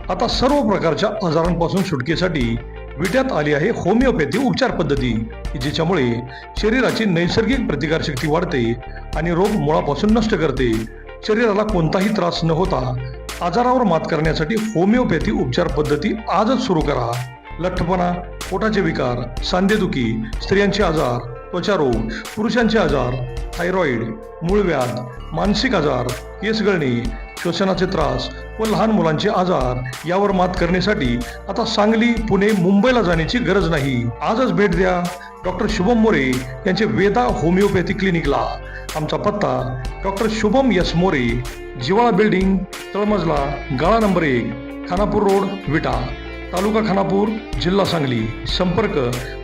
आता सर्व प्रकारच्या आजारांपासून सुटकेसाठी विट्यात आली आहे होमिओपॅथी उपचार पद्धती, जिच्यामुळे शरीराची नैसर्गिक प्रतिकारशक्ती वाढते आणि रोग मुळापासून नष्ट करते. शरीराला कोणताही त्रास न होता आजारावर मात करण्यासाठी होमिओपॅथी उपचार पद्धती आजच सुरू करा. लठ्ठपणा, पोटाचे विकार, सांधेदुखी, स्त्रियांचे आजार, त्वचारोग, पुरुषांचे आजार, थायरॉइड, मूळव्याध, मानसिक आजार, केस गळणे, श्वसनाचे त्रास व लहान मुलांचे आजार यावर मात करण्यासाठी आता सांगली, पुणे, मुंबईला जाण्याची गरज नाही. आजच भेट द्या डॉक्टर शुभम मोरे यांचे वेदा होमिओपॅथी क्लिनिकला. आमचा पत्ता डॉक्टर शुभम एस मोरे, जिवाळा बिल्डिंग, तळमजला, गाळा नंबर 1, खानापूर रोड, विटा, तालुका खानापूर, जिल्हा सांगली. संपर्क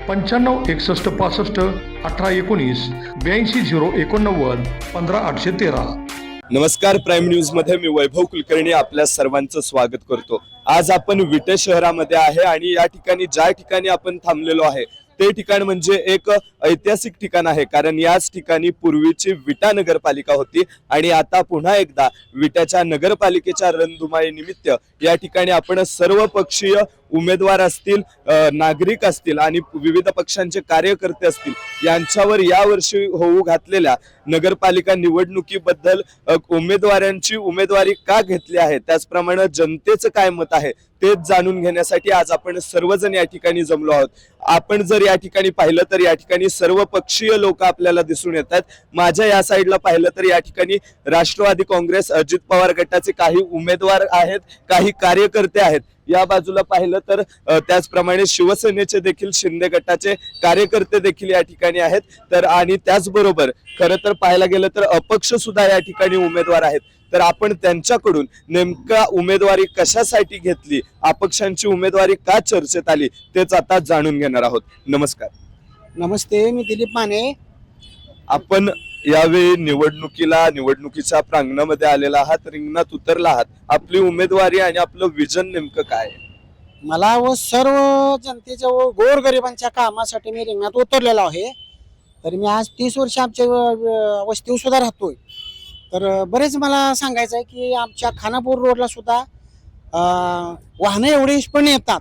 95 61 65 18 19 82 089 15 813. नमस्कार, प्राईम न्यूज मध्ये मी वैभव कुलकर्णी आपल्या सर्वांचं स्वागत करतो. आज आपण विटे शहरामध्ये आहे आणि या ठिकाणी ज्या ठिकाणी आपण थांबलेलो आहे ते ठिकाण म्हणजे एक ऐतिहासिक ठिकाण आहे, कारण याच ठिकाणी पूर्वीची विटा नगरपालिका होती आणि आता पुन्हा एकदा विट्याच्या नगरपालिकेच्या रणधुमाळी निमित्त या ठिकाणी आपण सर्व पक्षीय उमेदवार असतील, नागरिक असतील आणि विविध पक्षांचे कार्यकर्ते असतील यांच्यावर यावर्षी होऊ घातलेल्या नगरपालिका निवडणुकीबद्दल उमेदवारांची उमेदवारी का घेतली आहे, त्याचप्रमाणे जनतेचं काय मत आहे तेच जाणून घेण्यासाठी आज आपण सर्वजण या ठिकाणी जमलो आहोत. आपण जर या ठिकाणी पाहिलं तर या ठिकाणी सर्व पक्षीय लोक आपल्याला दिसून येतात. माझ्या या साईडला पाहिलं तर या ठिकाणी राष्ट्रवादी काँग्रेस, अजित पवार गटाचे काही उमेदवार आहेत, काही कार्यकर्ते आहेत. या बाजूला पाहिलं तर त्याचप्रमाणे शिवसेनेचे देखील, शिंदे गटाचे कार्यकर्ते देखील या ठिकाणी आहेत. तर आणि त्याचबरोबर खरं तर पाहायला गेलं तर अपक्ष सुद्धा या ठिकाणी उमेदवार आहेत. तर आपण त्यांच्याकडून नेमका उमेदवारी कशासाठी घेतली, अपक्षांची उमेदवारी का चर्चेत आली तेच आता जाणून घेणार आहोत. नमस्कार. नमस्ते, मी दिलीप माने. आपण यावेळी निवडणुकीच्या प्रांगणामध्ये आलेला आहात, रिंगणात उतरला आहात. आपली उमेदवारी आणि आपलं विजन नेमकं काय आहे? मला व सर्व जनतेच्या व गोरगरिबांच्या कामासाठी मी रिंगणात उतरलेलो आहे. तर मी आज 30 वर्ष आमच्या वस्तीवर सुद्धा राहतोय. तर बरेच मला सांगायचं आहे की आमच्या खानापूर रोडला सुद्धा वाहनं एवढे पण येतात,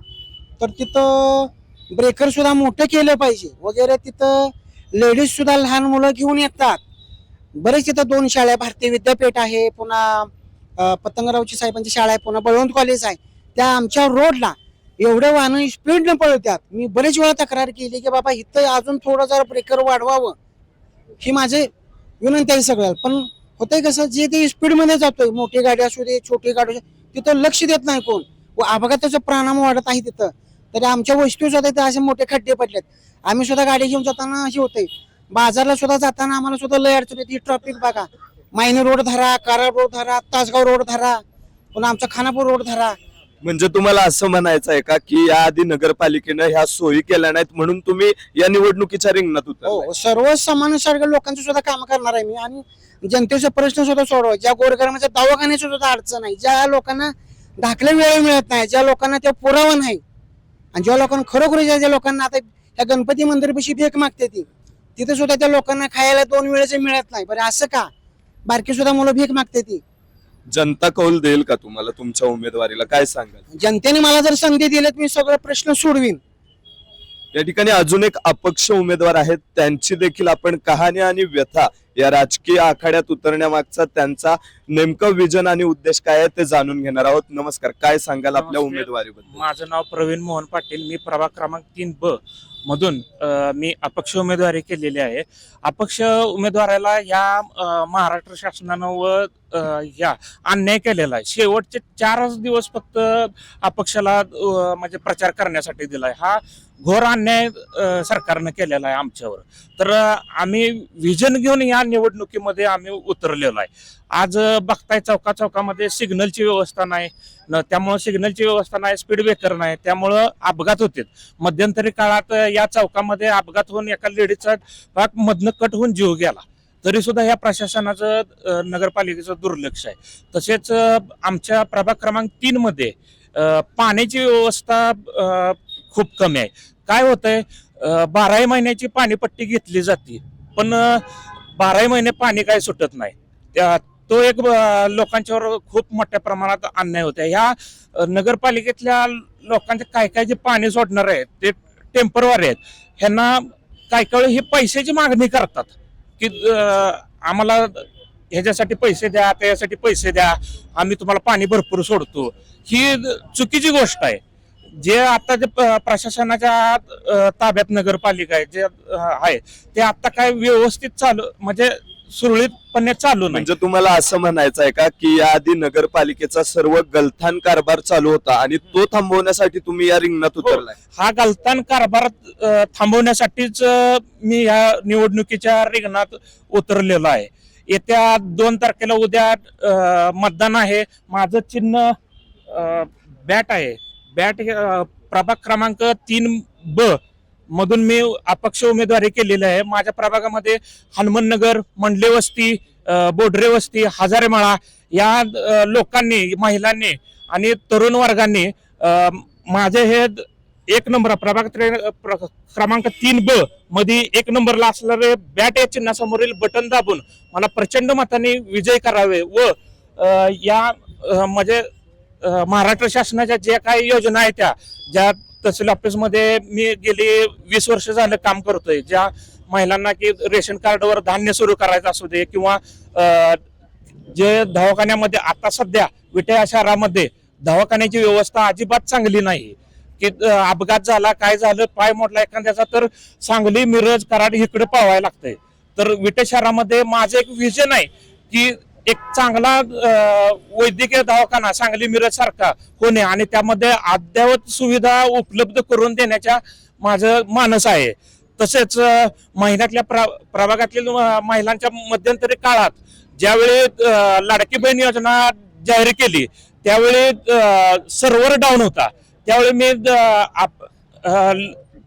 तर तिथं ब्रेकर सुद्धा मोठं केलं पाहिजे वगैरे. तिथं लेडीज सुद्धा लहान मुलं घेऊन येतात. बरेच तिथं 2 शाळा, भारतीय विद्यापीठ आहे, पुन्हा पतंगरावची साहेबांची शाळा आहे, पुन्हा बळवंत कॉलेज आहे. त्या आमच्या रोडला एवढे वाहनं स्पीडनं पळतात. मी बरेच वेळा तक्रार केली की बाबा इथं अजून थोडं जरा ब्रेकर वाढवावं, ही माझी विनंती आहे सगळ्याला. पण होतंय कसं, जे ते स्पीडमध्ये जातोय, मोठी गाडी असू दे, छोटी गाडी असू दे, तिथं लक्ष देत नाही कोण व अपघाताचं परिणाम वाढत आहे तिथं. तरी आमच्या वस्तू सुद्धा तिथे असे मोठे खड्डे पडलेत. आम्ही सुद्धा गाडी घेऊन जाताना अशी होते, बाजारला सुद्धा जाताना आम्हाला सुद्धा लय अडचण येते. ट्रॅफिक बघा, मायनी रोड धरा, कराड रोड धरा, तासगाव रोड धरा, पुन्हा आमचा खानापूर रोड धरा. म्हणजे तुम्हाला असं म्हणायचं आहे का की याआधी नगरपालिकेनं ह्या सोयी केल्या नाहीत म्हणून तुम्ही या निवडणुकीच्या रिंगणात उतरलाय? हो, सर्व सामान्य लोकांची सुद्धा काम करणार आहे मी आणि जनतेचे प्रश्न सुद्धा सोडवा. ज्या गोरगरिबांच्या दवाखान्याची सुद्धा अडचण आहे, ज्या लोकांना दाखले वेळ मिळत नाही, ज्या लोकांना ते पुरावा नाही, आणि ज्या लोकांना खरोखर ज्या लोकांना आता त्या गणपती मंदिरपाशी भीक मागते तिथे सुद्धा त्या लोकांना खायला 2 वेळेचे मिळत नाही. बरं असं का? बारकी सुद्धा मुलं भीक मागते ती. जनता कौल देईल का तुम्हाला तुमच्या उमेदवारीला, काय सांगाल? जनतेने मला जर संधी दिली तर मी सगळे प्रश्न सोडवीन. या ठिकाणी अजून एक अपक्ष उमेदवार आहेत, त्यांची देखील आपण कहाणी आणि व्यथा या राजकीय आखाड्यात उतरण्यामागचा त्यांचा नेमकं विजन आणि उद्देश काय आहे ते जाणून घेणार आहोत. नमस्कार, काय सांगाल आपल्या उमेदवारीबद्दल? माझं नाव प्रवीण मोहन पाटील. मी प्रभाग क्रमांक 3B मधून मी अपक्ष उमेदवारी केलेली आहे. अपक्ष उमेदवाराला या महाराष्ट्र शासनानं व या अन्याय केलेला आहे. शेवटचे 4 दिवस फक्त अपक्षाला म्हणजे प्रचार करण्यासाठी दिलाय. हा घोर अन्याय सरकारनं केलेला आहे आमच्यावर. तर आम्ही विजन घेऊन या निवडणुकीमध्ये आम्ही उतरलेलो आहे. आज बघताय चौकामध्ये सिग्नलची व्यवस्था नाही, त्यामुळं सिग्नलची व्यवस्था नाही, स्पीड ब्रेकर नाही, त्यामुळं अपघात होते. मध्यंतरी काळात या चौकामध्ये अपघात होऊन एका लेडीचा भाग मधनं कट होऊन जीव गेला. तरी सुद्धा या प्रशासनाचं, नगरपालिकेचं दुर्लक्ष आहे. तसेच आमच्या प्रभाग क्रमांक 3 मध्ये पाण्याची व्यवस्था खूप कमी आहे. काय होतंय, 12 महिन्याची पाणीपट्टी घेतली जाते, पण 12 महिने पाणी काय सुटत नाही. तो एक लोकांच्यावर खूप मोठ्या प्रमाणात अन्याय होता. ह्या नगरपालिकेतल्या लोकांचे काय काय जे पाणी सोडणार आहेत ते टेम्परवारी आहेत. ह्यांना काय काय ही पैशाची मागणी करतात की आम्हाला ह्याच्यासाठी पैसे द्या, त्याच्यासाठी पैसे द्या, आम्ही तुम्हाला पाणी भरपूर सोडतो. ही चुकीची गोष्ट आहे. जे आता जे प्रशासनाच्या ताब्यात नगरपालिका आहे जे आहे ते आता काय व्यवस्थित चालू म्हणजे सुरळीतपणे चालू नाही. म्हणजे तुम्हाला असं म्हणायचं आहे का की याआधी नगरपालिकेचा सर्व गलथान कारभार चालू होता आणि तो थांबवण्यासाठी तुम्ही या रिंगणात उतरलाय? हा गलथान कारभार थांबवण्यासाठीच मी ह्या निवडणुकीच्या रिंगणात उतरलेलो आहे. येत्या 2 तारखेला उद्या मतदान आहे. माझं चिन्ह बॅट आहे. बॅट प्रभाग क्रमांक 3B मधून मी अपक्ष उमेदवारी केलेली आहे. माझ्या प्रभागामध्ये हनुमाननगर, मंडले वस्ती, बोडरे वस्ती, हजारेमाळा या लोकांनी, महिलांनी आणि तरुण वर्गांनी माझे हे 1 नंबर प्रभाग क्रमांक 3B मध्ये 1 नंबरला असणारे बॅट या चिन्हासमोरील बटन दाबून मला प्रचंड मताने विजय करावे व या म्हणजे महाराष्ट्र शासनाच्या ज्या काही योजना आहेत त्या ज्या तहसील ऑफिसमध्ये मी गेली 20 वर्ष झालं काम करतोय. ज्या महिलांना की रेशन कार्डवर धान्य सुरू करायचं असू दे किंवा जे दवाखान्यामध्ये आता सध्या विटे शहरामध्ये दवाखान्याची व्यवस्था अजिबात चांगली नाही की अपघात झाला, काय झालं, पाय मोडला एखाद्याचा तर सांगली, मिरज, कराड इकडे पाहायला लागतंय. तर विटे शहरामध्ये माझं एक विजन आहे की एक चांगला वैद्यकीय दवाखाना सांगली मिरज सारखा होणे आणि त्यामध्ये अद्ययावत सुविधा उपलब्ध करून देण्याच्या माझं मानस आहे. तसेच महिन्यातल्या प्रभागातील महिलांच्या मध्यंतरी काळात ज्यावेळी लाडकी बहीण योजना जाहीर केली त्यावेळी सर्व्हर डाऊन होता. त्यावेळी मी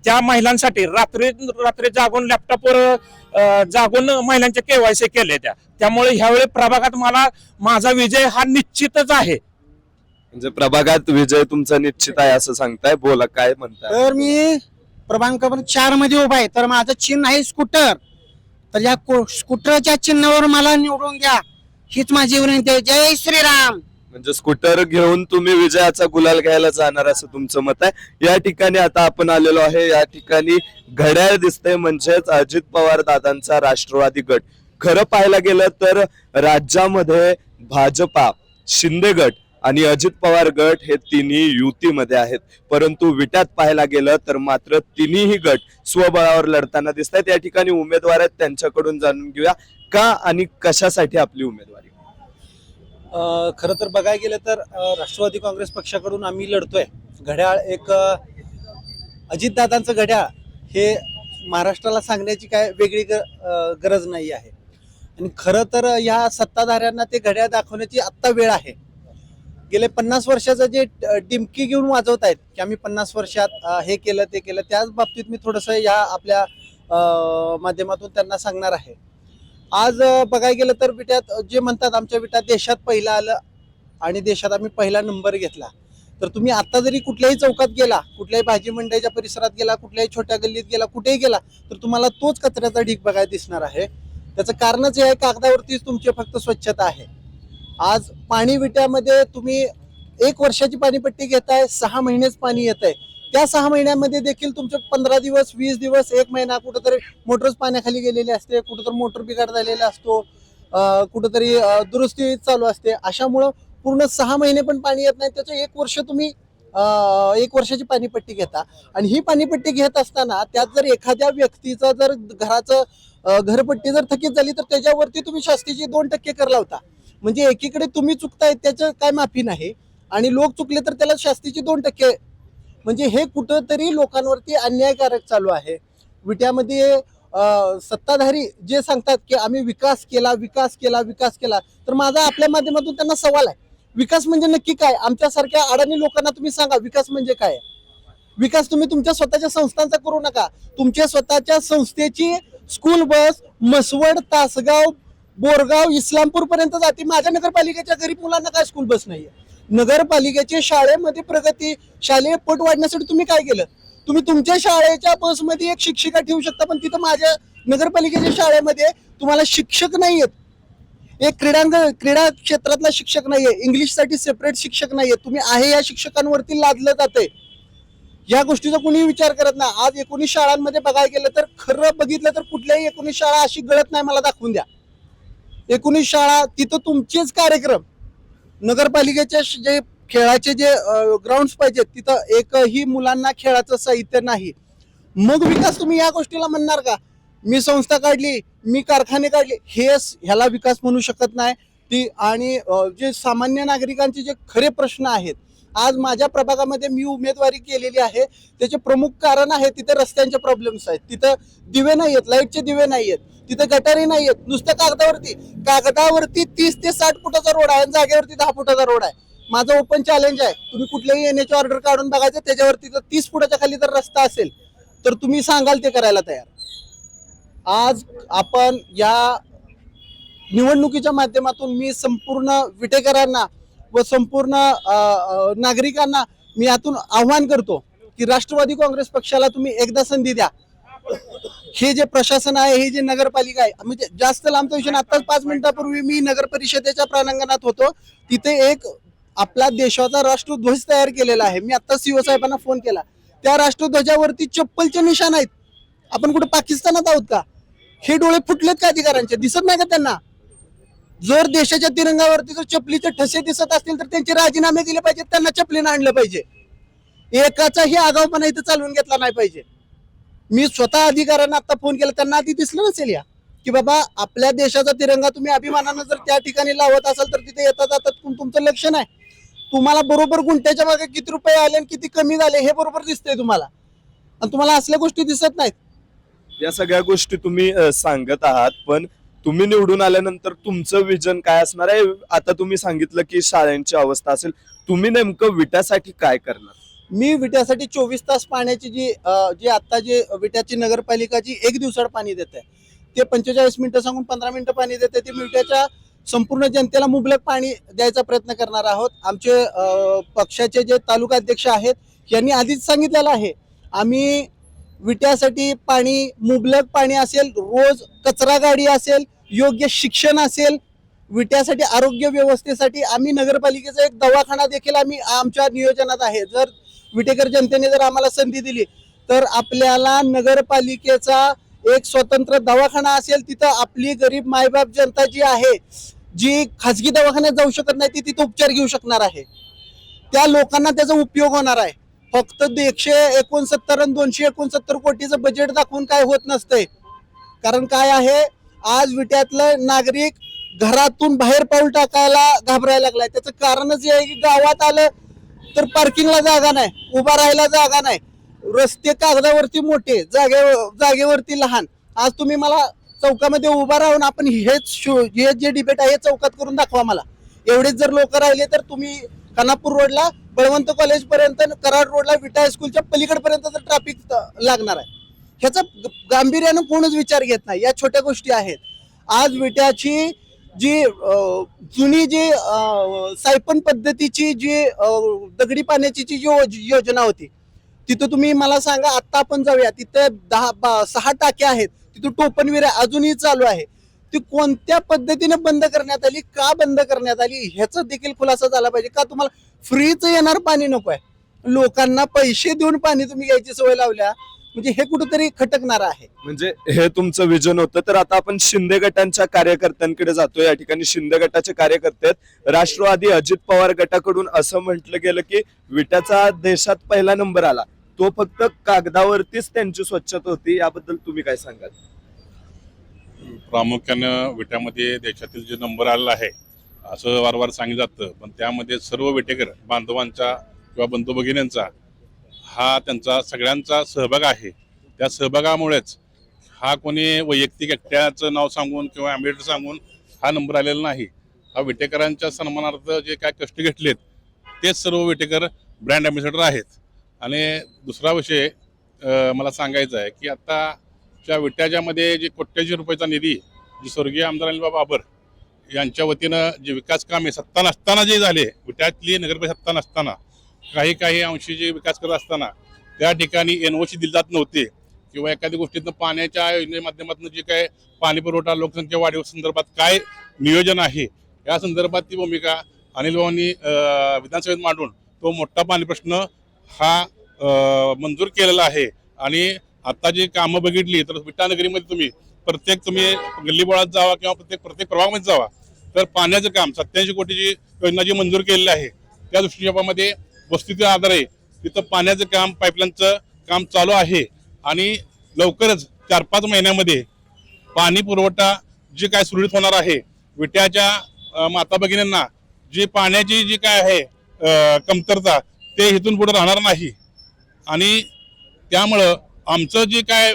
त्या महिलांसाठी रात्री जागून लॅपटॉपवर जागून महिलांच्या KYC केले त्यामुळे ह्यावेळी प्रभागात मला माझा विजय हा निश्चितच आहे. म्हणजे प्रभागात विजय तुमचा निश्चित आहे असं सांगताय. बोला, काय म्हणताय? तर मी प्रभाग क्रमांक 4 मध्ये उभा आहे. तर माझं चिन्ह आहे स्कूटर. तर या स्कूटरच्या चिन्हावर मला निवडून द्या हीच माझी विनंती आहे. जय श्रीराम. म्हणजे स्कूटर घेऊन तुम्ही विजयाचा गुलाल घ्यायला जाणार असं तुमचं मत आहे. या ठिकाणी आता आपण आलेलो आहे. या ठिकाणी घड्याळ दिसतंय म्हणजेच अजित पवार दादांचा राष्ट्रवादी गट. खरं पाहायला गेलं तर राज्यामध्ये भाजपा, शिंदे गट आणि अजित पवार गट हे तिन्ही युतीमध्ये आहेत. परंतु विट्यात पाहायला गेलं तर मात्र तिन्ही गट स्वबळावर लढताना दिसत आहेत. या ठिकाणी उमेदवार आहेत, त्यांच्याकडून जाणून घेऊया का आणि कशासाठी आपली उमेदवारी. खरं तर बघायला गेलं तर राष्ट्रवादी काँग्रेस पक्षाकडून आम्ही लढतोय. घड्याळ एक अजितदादांचं घड्याळ हे महाराष्ट्राला सांगण्याची काय वेगळी गरज नाही आहे. आणि खरं तर या सत्ताधाऱ्यांना ते घड्याळ दाखवण्याची आत्ता वेळ आहे. गेले 50 वर्षाचं जे टिमकी घेऊन वाजवत आहेत की आम्ही 50 वर्षात हे केलं ते केलं, त्याच बाबतीत मी थोडंसं या आपल्या माध्यमातून त्यांना सांगणार आहे. आज बघायला गेलं तर विट्यात जे म्हणतात आमच्या विट्यात देशात पहिलं आलं आणि देशात आम्ही पहिला नंबर घेतला. तर तुम्ही आता जरी कुठल्याही चौकात गेला, कुठल्याही भाजी मंडईच्या परिसरात गेला, कुठल्याही छोट्या गल्लीत गेला, कुठेही गेला तर तुम्हाला तोच कचऱ्याचा ढीग बघायला दिसणार आहे. त्याचं कारणच हे आहे, कागदावरतीच तुमची फक्त स्वच्छता आहे. आज पाणी विट्यामध्ये तुम्ही 1 वर्षाची पाणीपट्टी घेताय, 6 महिनेच पाणी येत आहे. त्या 6 महिन्यामध्ये देखील तुमचे 15 दिवस, 20 दिवस, 1 महिना कुठंतरी मोटरच पाण्याखाली गेलेली असते, कुठंतरी मोटर बिघाड झालेला असतो, कुठंतरी दुरुस्ती चालू असते. अशामुळं पूर्ण 6 महिने पण पाणी येत नाही. त्याचं 1 वर्ष तुम्ही 1 वर्षाची पाणीपट्टी घेता. आणि ही पाणीपट्टी घेत असताना त्यात जर एखाद्या व्यक्तीचं जर घराचं घरपट्टी जर थकीत झाली तर त्याच्यावरती तुम्ही शास्तीची 2% कर लावता. म्हणजे एकीकडे तुम्ही चुकताय त्याचं काय माफी नाही आणि लोक चुकले तर त्याला शास्तीची 2%. म्हणजे हे कुठंतरी लोकांवरती अन्यायकारक चालू आहे. विट्यामध्ये सत्ताधारी जे सांगतात की आम्ही विकास केला विकास केला विकास केला, तर माझा आपल्या माध्यमातून त्यांना सवाल आहे, विकास म्हणजे नक्की काय? आमच्यासारख्या अडाणी लोकांना तुम्ही सांगा विकास म्हणजे काय. विकास तुम्ही तुमच्या स्वतःच्या संस्थांचा करू नका. तुमच्या स्वतःच्या संस्थेची स्कूल बस म्हसवड, तासगाव, बोरगाव, इस्लामपूर पर्यंत जाते. माझ्या नगरपालिकेच्या गरीब मुलांना काय स्कूल बस नाहीये. नगरपालिकेच्या शाळेमध्ये प्रगती, शालेय पट वाढण्यासाठी तुम्ही काय केलं? तुम्ही तुमच्या शाळेच्या बसमध्ये एक शिक्षिका ठेवू शकता, पण तिथं माझ्या नगरपालिकेच्या शाळेमध्ये तुम्हाला शिक्षक नाही आहेत. एक क्रीडा क्षेत्रातला शिक्षक नाहीये, इंग्लिशसाठी सेपरेट शिक्षक नाहीये, तुम्ही आहे या शिक्षकांवरती लादलं जातंय. या गोष्टीचा कोणी विचार करत नाही. आज 19 शाळांमध्ये बघायला गेलं तर खरं बघितलं तर कुठल्याही 19 शाळा अशी गळत नाही, मला दाखवून द्या. 19 शाळा तिथं तुमचेच कार्यक्रम, नगरपालिकेचे जे खेळाचे जे ग्राउंड्स पाहिजेत तिथं एकही मुलांना खेळाचं साहित्य नाही. मग विकास तुम्ही या गोष्टीला म्हणणार का? मी संस्था काढली, मी कारखाने काढले, ह्याला विकास म्हणू शकत नाही. ती आणि जे सामान्य नागरिकांचे जे खरे प्रश्न आहेत, आज माझ्या प्रभागामध्ये मी उमेदवारी केलेली आहे, त्याचे प्रमुख कारण आहे तिथे रस्त्यांचे प्रॉब्लेम्स आहेत, तिथं दिवे नाही आहेत, लाईटचे दिवे नाही आहेत, तिथं गटारी नाही आहेत. नुसतं कागदावरती 30 ते 60 फुटाचा रोड आहे आणि जागेवरती 10 फुटाचा रोड आहे. माझं ओपन चॅलेंज आहे, तुम्ही कुठल्याही येण्याची ऑर्डर काढून बघायचं, त्याच्यावरती जर 30 फुटाच्या खाली जर रस्ता असेल तर तुम्ही सांगाल ते करायला तयार. आज आपण या निवडणुकीच्या माध्यमातून मी संपूर्ण विटेकरांना व संपूर्ण नागरिकांना मी यातून आव्हान करतो की राष्ट्रवादी काँग्रेस पक्षाला तुम्ही एकदा संधी द्या. हे जे प्रशासन आहे, हे जे नगरपालिका आहे, म्हणजे जास्त लांबचा विषय, आताच 5 मिनिटापूर्वी मी नगर परिषदेच्या प्रांगणात होतो, तिथे एक आपला देशाचा राष्ट्रध्वज तयार केलेला आहे. मी आता सीओ साहेबांना फोन केला, त्या राष्ट्रध्वजावरती चप्पलचे निशाण आहेत. आपण कुठे पाकिस्तानात आहोत का? हे डोळे फुटलेत का अधिकाऱ्यांचे? दिसत नाही का त्यांना? जर देशाच्या तिरंगावरती जर चपलीचे ठसे दिसत असतील तर त्यांचे राजीनामे दिले पाहिजेत, त्यांना चपलीनं आणलं पाहिजे. एकाचाही आगाऊपणा इथं चालवून घेतला नाही पाहिजे. मी स्वतः अधिकाऱ्यांना आता फोन केला, त्यांना आधी दिसलं नसेल या की बाबा आपल्या देशाचा तिरंगा तुम्ही अभिमानानं जर त्या ठिकाणी लावत असाल तर तिथे येता जातात तुमचं लक्ष नाही. तुम्हाला बरोबर गुंठ्याच्या मागे किती रुपये आले आणि किती कमी झाले हे बरोबर दिसतंय तुम्हाला, आणि तुम्हाला असल्या गोष्टी दिसत नाहीत. या सगळ्या गोष्टी तुम्ही सांगत आहात, पण तुम्ही निवडून आल्यानंतर तुमचं विजन काय असणार आहे? आता तुम्ही सांगितलं की शाळांची अवस्था असेल, तुम्ही नेमकं विट्यासाठी काय करणार? मी विट्यासाठी 24 तास पाण्याची जी आता जे विट्याची नगरपालिका जी 1 दिवसाड पाणी देते, ते 45 मिनिटं सांगून 15 मिनिटं पाणी देते, ते विट्याच्या संपूर्ण जनतेला मुबलक पाणी द्यायचा प्रयत्न करणार आहोत. आमचे पक्षाचे जे तालुका अध्यक्ष आहेत यांनी आधीच सांगितलेलं आहे, आम्ही विट्यासाठी पाणी, मुबलक पाणी असेल, रोज कचरा गाडी असेल, योग्य शिक्षण असेल, विट्यासाठी आरोग्य व्यवस्थेसाठी आम्ही नगरपालिकेचा एक दवाखाना देखील आम्ही आमच्या नियोजनात आहे. जर विटेकर जनतेने जर आम्हाला संधी दिली तर आपल्याला नगरपालिकेचा एक स्वतंत्र दवाखाना असेल, तिथं आपली गरीब मायबाप जनता जी आहे, जी खाजगी दवाखान्यात जाऊ शकत नाही, ती तिथं उपचार घेऊ शकणार आहे. त्या लोकांना त्याचा उपयोग होणार आहे. फक्त 169 आणि 269 कोटीचं बजेट दाखवून काय होत नसतंय. कारण काय आहे, आज विट्यातलं नागरिक घरातून बाहेर पाऊल टाकायला घाबरायला लागलाय. त्याचं कारणच हे आहे की गावात आलं तर पार्किंगला जागा नाही, उभा राहायला जागा नाही, रस्ते कागदावरती मोठे, जागेवरती लहान. आज तुम्ही मला चौकामध्ये उभा राहून आपण हे जे डिबेट आहे चौकात करून दाखवा मला. एवढेच जर लोक राहिले तर तुम्ही खानापूर रोडला, बळवंत कॉलेज पर्यंत, कराड रोडला, विटा हायस्कूलच्या पलीकडपर्यंत जर ट्रॅफिक लागणार आहे, ह्याचा गांभीर्यानं कोणच विचार घेत नाही. या छोट्या गोष्टी आहेत. आज विट्याची जी जुनी जी सायपन पद्धतीची जी दगडी पाण्याची जी योजना होती, तिथं तुम्ही मला सांगा, आता आपण जाऊया, तिथे 6 टाक्या आहेत, तिथं टोपणविहीर अजूनही चालू आहे. ती कोणत्या पद्धतीने बंद करण्यात आली, का बंद करण्यात आली, ह्याचा देखील खुलासा झाला पाहिजे. का तुम्हाला फ्रीच येणार पाणी नको आहे? लोकांना पैसे देऊन पाणी तुम्ही घ्यायची सवय लावल्या, म्हणजे हे कुठेतरी खटकणार आहे. म्हणजे हे तुमचं विजन होतं. तर आता आपण शिंदे गटांच्या कार्यकर्त्यांकडे जातो. या ठिकाणी शिंदे गटाचे कार्यकर्ते आहेत. राष्ट्रवादी अजित पवार गटाकडून असं म्हटलं गेलं की विट्याचा देशात पहिला नंबर आला, तो फक्त कागदावरतीच त्यांची स्वच्छता होती. याबद्दल तुम्ही काय सांगाल? प्रामुख्यानं विट्यामध्ये देशातील जे नंबर आलेला आहे असं वारंवार सांगितलं जातं, पण त्यामध्ये सर्व विटेकर बांधवांचा किंवा बंधू भगिनींचा हा त्यांचा सगळ्यांचा सहभाग आहे. त्या सहभागामुळेच हा कोणी वैयक्तिक एकट्याचं नाव सांगून किंवा ॲम्बेसडर सांगून हा नंबर आलेला नाही. हा विटेकरांच्या सन्मानार्थ जे काय कष्ट घेतलेत तेच सर्व विटेकर ब्रँड ॲम्बेसडर आहेत. आणि दुसरा विषय मला सांगायचा आहे की आत्ताच्या विट्याच्यामध्ये जे कोट्यावधी रुपयाचा निधी जी स्वर्गीय आमदार अनिलबाबा बाबर यांच्या वतीनं जे विकास कामे सत्ता नसताना जे झाले, विट्यातली नगरपालिका सत्ता नसताना काही अंशी जे विकास करत असताना त्या ठिकाणी NOC दिली जात नव्हते. किंवा एखाद्या गोष्टीतनं पाण्याच्या योजनेच्या माध्यमातून जे काय पाणी पुरवठा लोकसंख्या वाढीव संदर्भात काय नियोजन आहे या संदर्भात ती भूमिका अनिल भाऊंनी विधानसभेत मांडून तो मोठा पाणी प्रश्न हा मंजूर केलेला आहे. आणि आता जी कामं बघितली तर विटानगरीमध्ये तुम्ही गल्लीबोळात जावा किंवा प्रत्येक प्रभागामध्ये जावा तर पाण्याचं काम 87 कोटीची योजना जी मंजूर केलेली आहे त्या दृष्टिकोनामध्ये वस्तुस्थितीच्या आधारे तिथं पाण्याचं काम पाईपलाईनचं काम चालू आहे. आणि लवकरच 4-5 महिन्यामध्ये पाणी पुरवठा जे काय सुरळीत होणार आहे. विट्याच्या माता भगिनींना जी पाण्याची जी काय आहे कमतरता ते इथून पुढे राहणार नाही. आणि त्यामुळं आमचं जे काय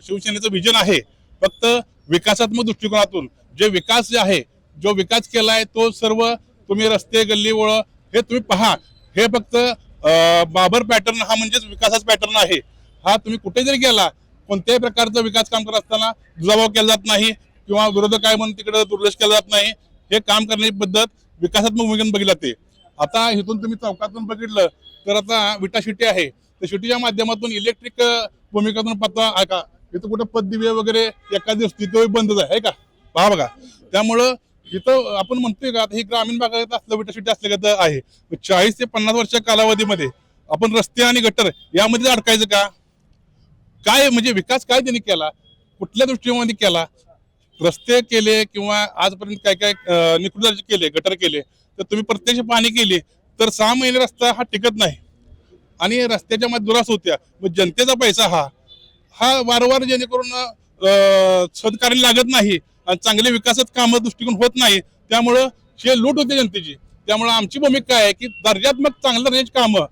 शिवसेनेचं विजन आहे फक्त विकासात्मक दृष्टिकोनातून जो विकास केलाय तो सर्व तुम्ही रस्ते गल्ली ओळ हे तुम्ही पहा. हे फक्त बाबर पॅटर्न हा म्हणजेच विकासाचा पॅटर्न आहे. हा तुम्ही कुठे जरी गेला कोणत्याही प्रकारचं विकास काम करत असताना दुजाभाव केला जात नाही किंवा विरोधक काय म्हणून तिकडे दुर्लक्ष केलं जात नाही. हे काम करण्याची पद्धत विकासात्मक भूमिकेने बघितली जाते. आता इथून तुम्ही चौकातून बघितलं तर आता विटा शिटी आहे तर शिटीच्या माध्यमातून इलेक्ट्रिक भूमिकातून पत्ता आहे का इथं कुठं पददिवे वगैरे एखादी तिथं बंदच आहे का पहा बघा. त्यामुळं इथं आपण म्हणतोय का आता हे ग्रामीण भागात असलं विटा शिटी असल्या आहे 40 ते 50 वर्षाच्या कालावधीमध्ये आपण रस्ते आणि गटर यामध्ये अडकायचं का काय म्हणजे विकास काय त्यांनी केला कुठल्या दृष्टीमध्ये केला. रस्ते केले किंवा आजपर्यंत काय काय निकृष्ट केले गटर केले तर तुम्ही प्रत्यक्ष पाणी केले तर 6 महिने रस्ता हा टिकत नाही आणि रस्त्याच्या मध्ये दुरास होत्या. मग जनतेचा पैसा हा वारंवार जेणेकरून सदकार्य लागत नाही आणि चांगले विकासात कामं दृष्टिकोन होत नाही. त्यामुळं हे लूट होते जनतेची. त्यामुळं आमची भूमिका आहे की दर्जात्मक चांगलं रेंज कामं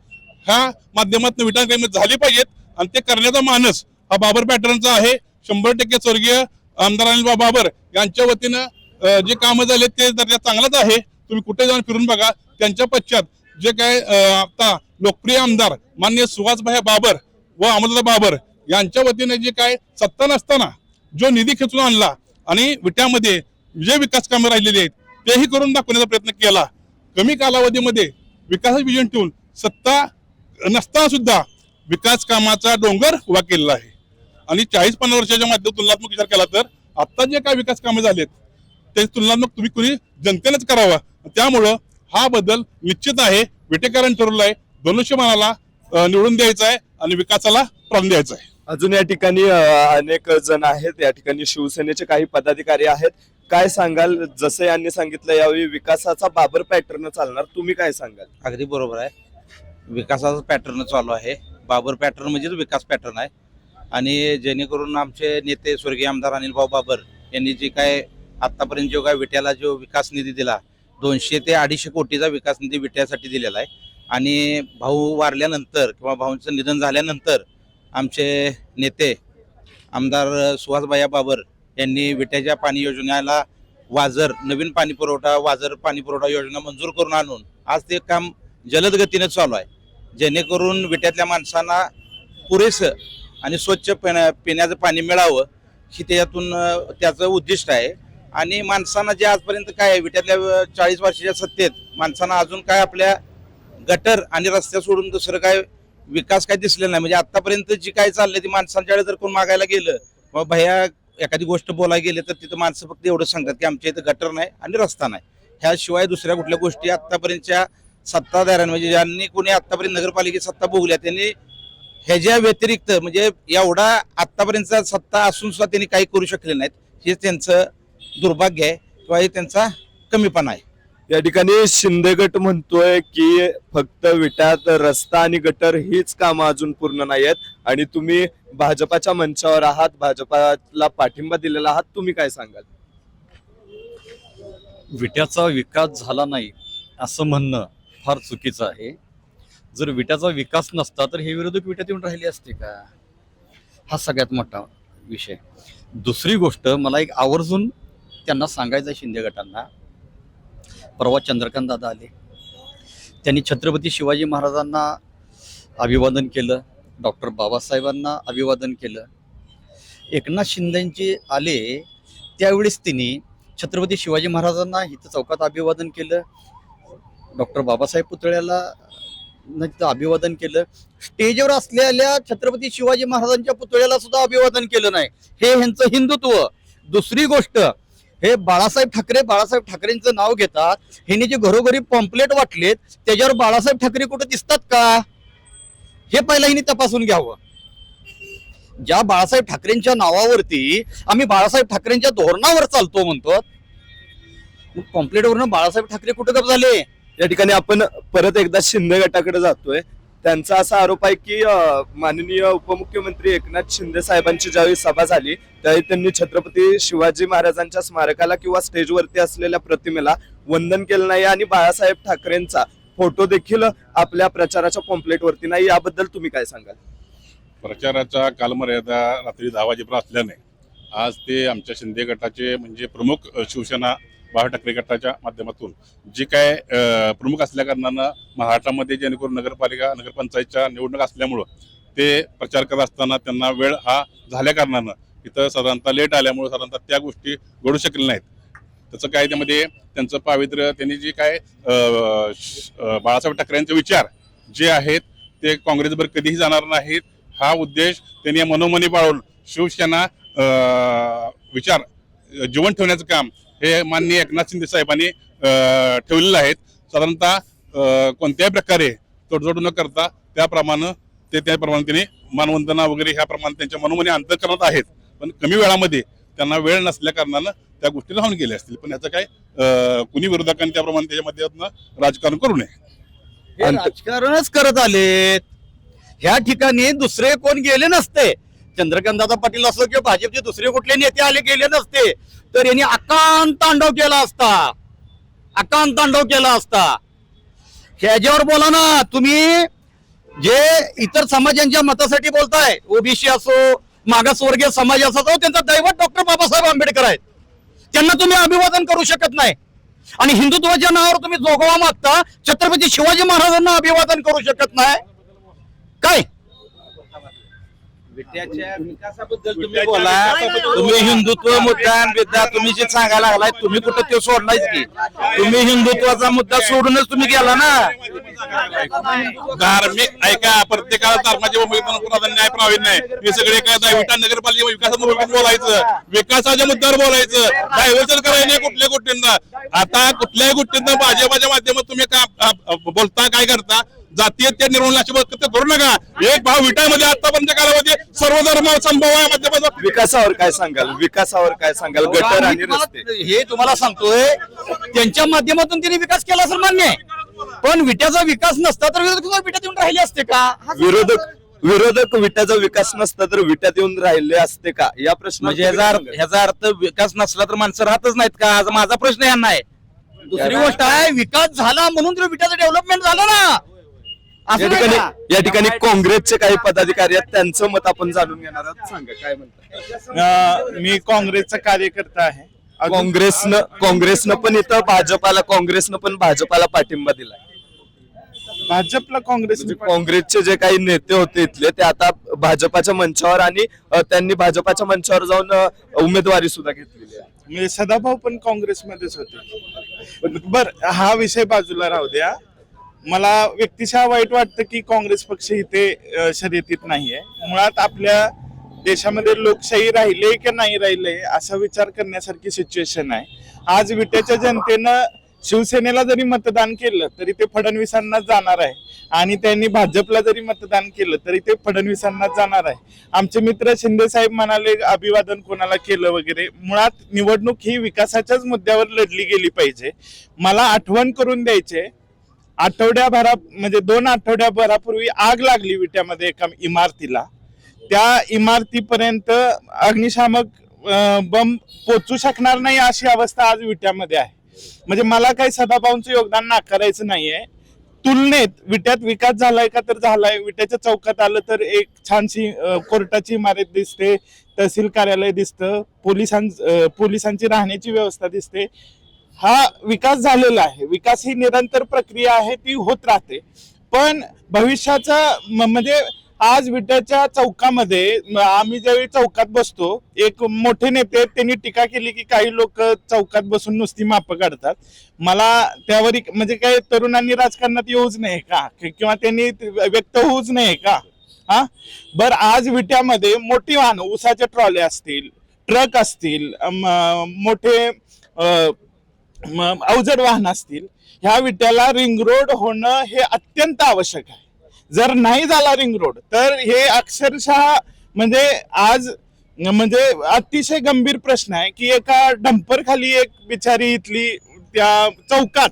ह्या माध्यमातून विटानगरीमध्ये झाली पाहिजेत आणि ते करण्याचा मानस हा बाबर पॅटर्नचा आहे. 100% स्वर्गीय आमदार अनिल बाबर यांच्या वतीनं जे कामं झाले ते दर्जा चांगलाच आहे. तुम्ही कुठे जाऊन फिरून बघा. त्यांच्या पश्चात जे काय आता लोकप्रिय आमदार माननीय सुहासभाई बाबर व अमोलदादा बाबर यांच्या वतीने जे काय सत्ता नसताना जो निधी खेचून आणला आणि विट्यामध्ये जे विकास कामं राहिलेली आहेत तेही करून दाखवण्याचा प्रयत्न केला. कमी कालावधीमध्ये विकासाचं विजन ठेवून सत्ता नसताना सुद्धा विकास कामाचा डोंगर उभा केलेला आहे. आणि 40-50 वर्षाच्या माध्यमातून तुलनात्मक विचार केला तर आता जे काय विकास कामे झालेत ते तुलनात्मक तुम्ही कुणी जनतेनेच करावा. त्यामुळं हा बदल निश्चित आहे. विटेकरांनी ठरवलं आहे धनुष्यबाणाला निवडून द्यायचं आहे आणि विकासाला प्राण द्यायचं आहे. अजून या ठिकाणी अनेक जण आहेत. या ठिकाणी शिवसेनेचे काही पदाधिकारी आहेत. काय सांगाल जसं यांनी सांगितलं यावेळी विकासाचा बाबर पॅटर्न चालणार तुम्ही काय सांगाल. अगदी बरोबर आहे. विकासाचा पॅटर्न चालू आहे. बाबर पॅटर्न म्हणजेच विकास पॅटर्न आहे. आणि जेणेकरून आमचे नेते स्वर्गीय आमदार अनिलभाऊ बाबर यांनी जे काय आतापर्यंत जो काय विट्याला जो विकास निधी दिला 200 ते 250 कोटीचा विकास निधी विट्यासाठी दिलेला आहे. आणि भाऊ वारल्यानंतर किंवा भाऊंचं निधन झाल्यानंतर आमचे नेते आमदार सुहासभाई बाबर यांनी विट्याच्या पाणी योजनेला नवीन पाणी पुरवठा योजना मंजूर करून आणून आज ते काम जलद गतीने चालू आहे. जेणेकरून विट्यातल्या माणसांना पुरेसं आणि स्वच्छ पिण्याचं पाणी मिळावं ही त्याचं उद्दिष्ट आहे. आणि माणसांना जे आजपर्यंत काय विट्यातल्या 40 वर्षाच्या सत्तेत माणसांना अजून काय आपल्या गटर आणि रस्त्या सोडून दुसरं काय विकास काय दिसलेला नाही. म्हणजे आतापर्यंत जी काय चाललंय ती माणसांच्याकडे जर कोण मागायला गेलं किंवा भैया एखादी गोष्ट बोलायला गेले तर तिथं माणसं फक्त एवढं सांगतात की आमच्या इथं गटर नाही आणि रस्ता नाही. ह्याशिवाय दुसऱ्या कुठल्या गोष्टी आतापर्यंतच्या सत्ताधाऱ्यांनी म्हणजे ज्यांनी कोणी आतापर्यंत नगरपालिकेत सत्ता भोगल्या त्यांनी ह्याच्या व्यतिरिक्त म्हणजे एवढा आतापर्यंतचा सत्ता असून सुद्धा त्यांनी काही करू शकले नाहीत. हे त्यांचं दुर्भाग्य आहे किंवा हे त्यांचा कमीपणा आहे. या ठिकाणी शिंदे गट म्हणतोय की फक्त विट्यात रस्ता आणि गटर हीच कामं अजून पूर्ण नाही आहेत आणि तुम्ही भाजपाच्या मंचावर आहात भाजपाला पाठिंबा दिलेला आहात तुम्ही काय सांगाल. विट्याचा विकास झाला नाही असं म्हणणं फार चुकीचं आहे. जर विट्याचा विकास नसता तर हे विरोधक विट्यात येऊन राहिले असते का हा सगळ्यात मोठा विषय. दुसरी गोष्ट मला एक आवर्जून त्यांना सांगायचं शिंदे गटांना. परवा चंद्रकांत दादा आले त्यांनी छत्रपती शिवाजी महाराजांना अभिवादन केलं डॉक्टर बाबासाहेबांना अभिवादन केलं. एकनाथ शिंदेचे आले त्यावेळेस त्यांनी छत्रपती शिवाजी महाराजांना इथं चौकात अभिवादन केलं. डॉक्टर बाबासाहेब पुतळ्याला तिथं अभिवादन केलं. स्टेजवर असलेल्या छत्रपती शिवाजी महाराजांच्या पुतळ्याला सुद्धा अभिवादन केलं नाही. हे ह्यांचं हिंदुत्व. दुसरी गोष्ट, हे बाळासाहेब ठाकरेंचं नाव घेतात. ह्यांनी जे घरोघरी पॉम्पलेट वाटलेत त्याच्यावर बाळासाहेब ठाकरे कुठे दिसतात का, हे पहिला ह्यांनी तपासून घ्यावं. ज्या बाळासाहेब ठाकरेंच्या नावावरती आम्ही बाळासाहेब ठाकरेंच्या धोरणावर चालतो म्हणतो, पॉम्पलेटवरनं बाळासाहेब ठाकरे कुठे गप झाले? या ठिकाणी आपण परत एकदा शिंदे गटाकडे जातोय. त्यांचा असा आरोप आहे की माननीय उपमुख्यमंत्री एकनाथ शिंदे साहेबांची ज्यावेळी सभा झाली त्यावेळी त्यांनी छत्रपती शिवाजी महाराजांच्या स्मारकाला किंवा स्टेजवरती असलेल्या प्रतिमेला वंदन केलं नाही आणि बाळासाहेब ठाकरेंचा फोटो देखील आपल्या प्रचाराच्या पॉम्पलेटवरती नाही. याबद्दल तुम्ही काय सांगाल? प्रचाराचा कालमर्यादा रात्री 10 वाजेपर्यंत असल्याने आज ते आमच्या शिंदे गटाचे म्हणजे प्रमुख शिवसेना बाळासाहेब ठाकरे गटाच्या माध्यमातून जे काय प्रमुख असल्या कारणानं महाराष्ट्रामध्ये जेणेकरून नगरपालिका नगरपंचायतच्या निवडणूक असल्यामुळं ते प्रचार करत असताना त्यांना वेळ हा झाल्या कारणानं इथं साधारणतः लेट आल्यामुळं साधारणतः त्या गोष्टी घडू शकल्या नाहीत. त्याचं काय त्यामध्ये त्यांचं पावित्र्य त्यांनी जे काय बाळासाहेब ठाकरेंचे विचार जे आहेत ते काँग्रेसवर कधीही जाणार नाहीत हा उद्देश त्यांनी मनोमनी बाळगून शिवसेना विचार जीवन ठेवण्याचं काम हे माननीय एकनाथ शिंदे साहेबांनी ठेवलेलं आहे. साधारणतः कोणत्याही प्रकारे तडजोड न करता त्याप्रमाणे त्यांनी मानवंदना वगैरे ह्या प्रमाणे त्यांच्या मनोमनी अंतर करत आहेत. पण कमी वेळामध्ये त्यांना वेळ नसल्या कारणानं त्या गोष्टी राहून गेल्या असतील. पण याचं काय कुणी विरोधकांनी त्याप्रमाणे त्याच्या माध्यमातून राजकारण करू नये. हे राजकारणच करत आलेत. ह्या ठिकाणी दुसरे कोण गेले नसते. चंद्रकांतदादा पाटील असो किंवा भाजपचे दुसरे कुठले नेते आले गेले नसते तर यांनी अकांत तांडव केला असता. ह्याच्यावर बोला ना तुम्ही. जे इतर समाजांच्या मतासाठी बोलताय, ओबीसी असो मागासवर्गीय समाज असो, त्यांचा दैवत डॉक्टर बाबासाहेब आंबेडकर आहेत. त्यांना तुम्ही अभिवादन करू शकत नाही आणि हिंदुत्वाच्या नावावर तुम्ही जोगवा मागता. छत्रपती शिवाजी महाराजांना अभिवादन करू शकत नाही काय? विट्याच्या विकासाबद्दल तुम्ही बोला. तुम्ही हिंदुत्व मुद्दा तुम्ही जे सांगायला लागलाय तुम्ही कुठं ते सोडलायच की? तुम्ही हिंदुत्वाचा मुद्दा सोडूनच तुम्ही गेला ना. धार्मिक ऐका, प्रत्येकाला धर्माच्या भूमिकेतून न्याय प्रावीण्य नाही. हे सगळे काय विटा नगरपालिका विकासाच्या भूमिकेत बोलायचं, विकासाच्या मुद्द्यावर बोलायचं, डायव्हर्जन करायचं नाही कुठल्या गोष्टींना. आता कुठल्याही गोष्टींना भाजपाच्या माध्यमातून तुम्ही बोलता काय करता? जातीय त्या निर्मूलनाची करू नका. एक भाव विटामध्ये आतापर्यंत कालावधी सर्व धर्म संभव आहे माध्यमातून. विकासावर काय सांगाल? गटर आणि रस्ते हे तुम्हाला सांगतोय त्यांच्या माध्यमातून त्यांनी विकास केला असेल मान्य आहे. पण विट्याचा विकास नसता तर विट्यात येऊन राहिले असते का? विरोधक विट्याचा विकास नसता तर विट्यात येऊन राहिले असते का या प्रश्न म्हणजे ह्याचा अर्थ विकास नसला तर माणसं राहतच नाहीत का? आज माझा प्रश्न यांना आहे. दुसरी गोष्ट आहे, विकास झाला म्हणून तर विट्याचं डेव्हलपमेंट झालं ना. या ठिकाणी काँग्रेसचे काही पदाधिकारी आहेत, त्यांचं मत आपण जाणून घेणार आहोत. सांगा काय म्हणतात. मी काँग्रेसचा कार्यकर्ता आहे. काँग्रेसनं पण इथं काँग्रेसनं पण भाजपाला पाठिंबा दिलाय. भाजपला काँग्रेसचे जे काही नेते होते इथले ते आता भाजपाच्या मंचावर आणि त्यांनी भाजपाच्या मंचावर जाऊन उमेदवारी सुद्धा घेतलेली आहे. म्हणजे सदाभाऊ पण काँग्रेसमध्येच होते. बर, हा विषय बाजूला राहू द्या. मला व्यक्तिशः वाईट वाटतं की काँग्रेस पक्ष इथे शर्यतीत नाहीये. मुळात आपल्या देशामध्ये लोकशाही राहिले की नाही राहिले असा विचार करण्यासारखी सिच्युएशन आहे. आज विट्याच्या जनतेनं शिवसेनेला जरी मतदान केलं तरी ते फडणवीसांना जाणार आहे आणि त्यांनी भाजपला जरी मतदान केलं तरी ते फडणवीसांना जाणार आहे. आमचे मित्र शिंदे साहेब म्हणाले अभिवादन कोणाला केलं वगैरे. मुळात निवडणूक ही विकासाच्याच मुद्द्यावर लढली गेली पाहिजे. मला आठवण करून द्यायचे, म्हणजे 2 आठवड्याभरापूर्वी आग लागली विट्यामध्ये एका इमारतीला. त्या इमारतीपर्यंत अग्निशामक बंब पोचू शकणार नाही अशी अवस्था आज विट्यामध्ये आहे. म्हणजे मला काही सदाभाऊंचं योगदान नाकारायचं नाहीये. तुलनेत विट्यात विकास झालाय का तर झालाय. विट्याच्या चौकात आलं तर एक छानशी कोर्टाची इमारत दिसते, तहसील कार्यालय दिसतं, पोलिसांची राहण्याची व्यवस्था दिसते. हा विकास झालेला आहे. विकास ही निरंतर प्रक्रिया आहे, ती होत राहते. पण भविष्याचा म्हणजे आज विट्याच्या चौकामध्ये आम्ही ज्यावेळी चौकात बसतो, एक मोठे नेते आहेत, त्यांनी टीका केली की काही लोक चौकात बसून नुसती मापं काढतात. मला त्यावर म्हणजे काय तरुणांनी राजकारणात येऊच नाही का, किंवा त्यांनी व्यक्त होऊच नाही का? हा, बर आज विट्यामध्ये मोठी वाहनं, ऊसाच्या ट्रॉले असतील, ट्रक असतील, मोठे अवजड वाहन असतील, ह्या विट्याला रिंग रोड होणं हे अत्यंत आवश्यक आहे. जर नाही झाला रिंग रोड तर हे अक्षरशः म्हणजे आज म्हणजे अतिशय गंभीर प्रश्न आहे की एका डंपर खाली एक बिचारी इथली त्या चौकात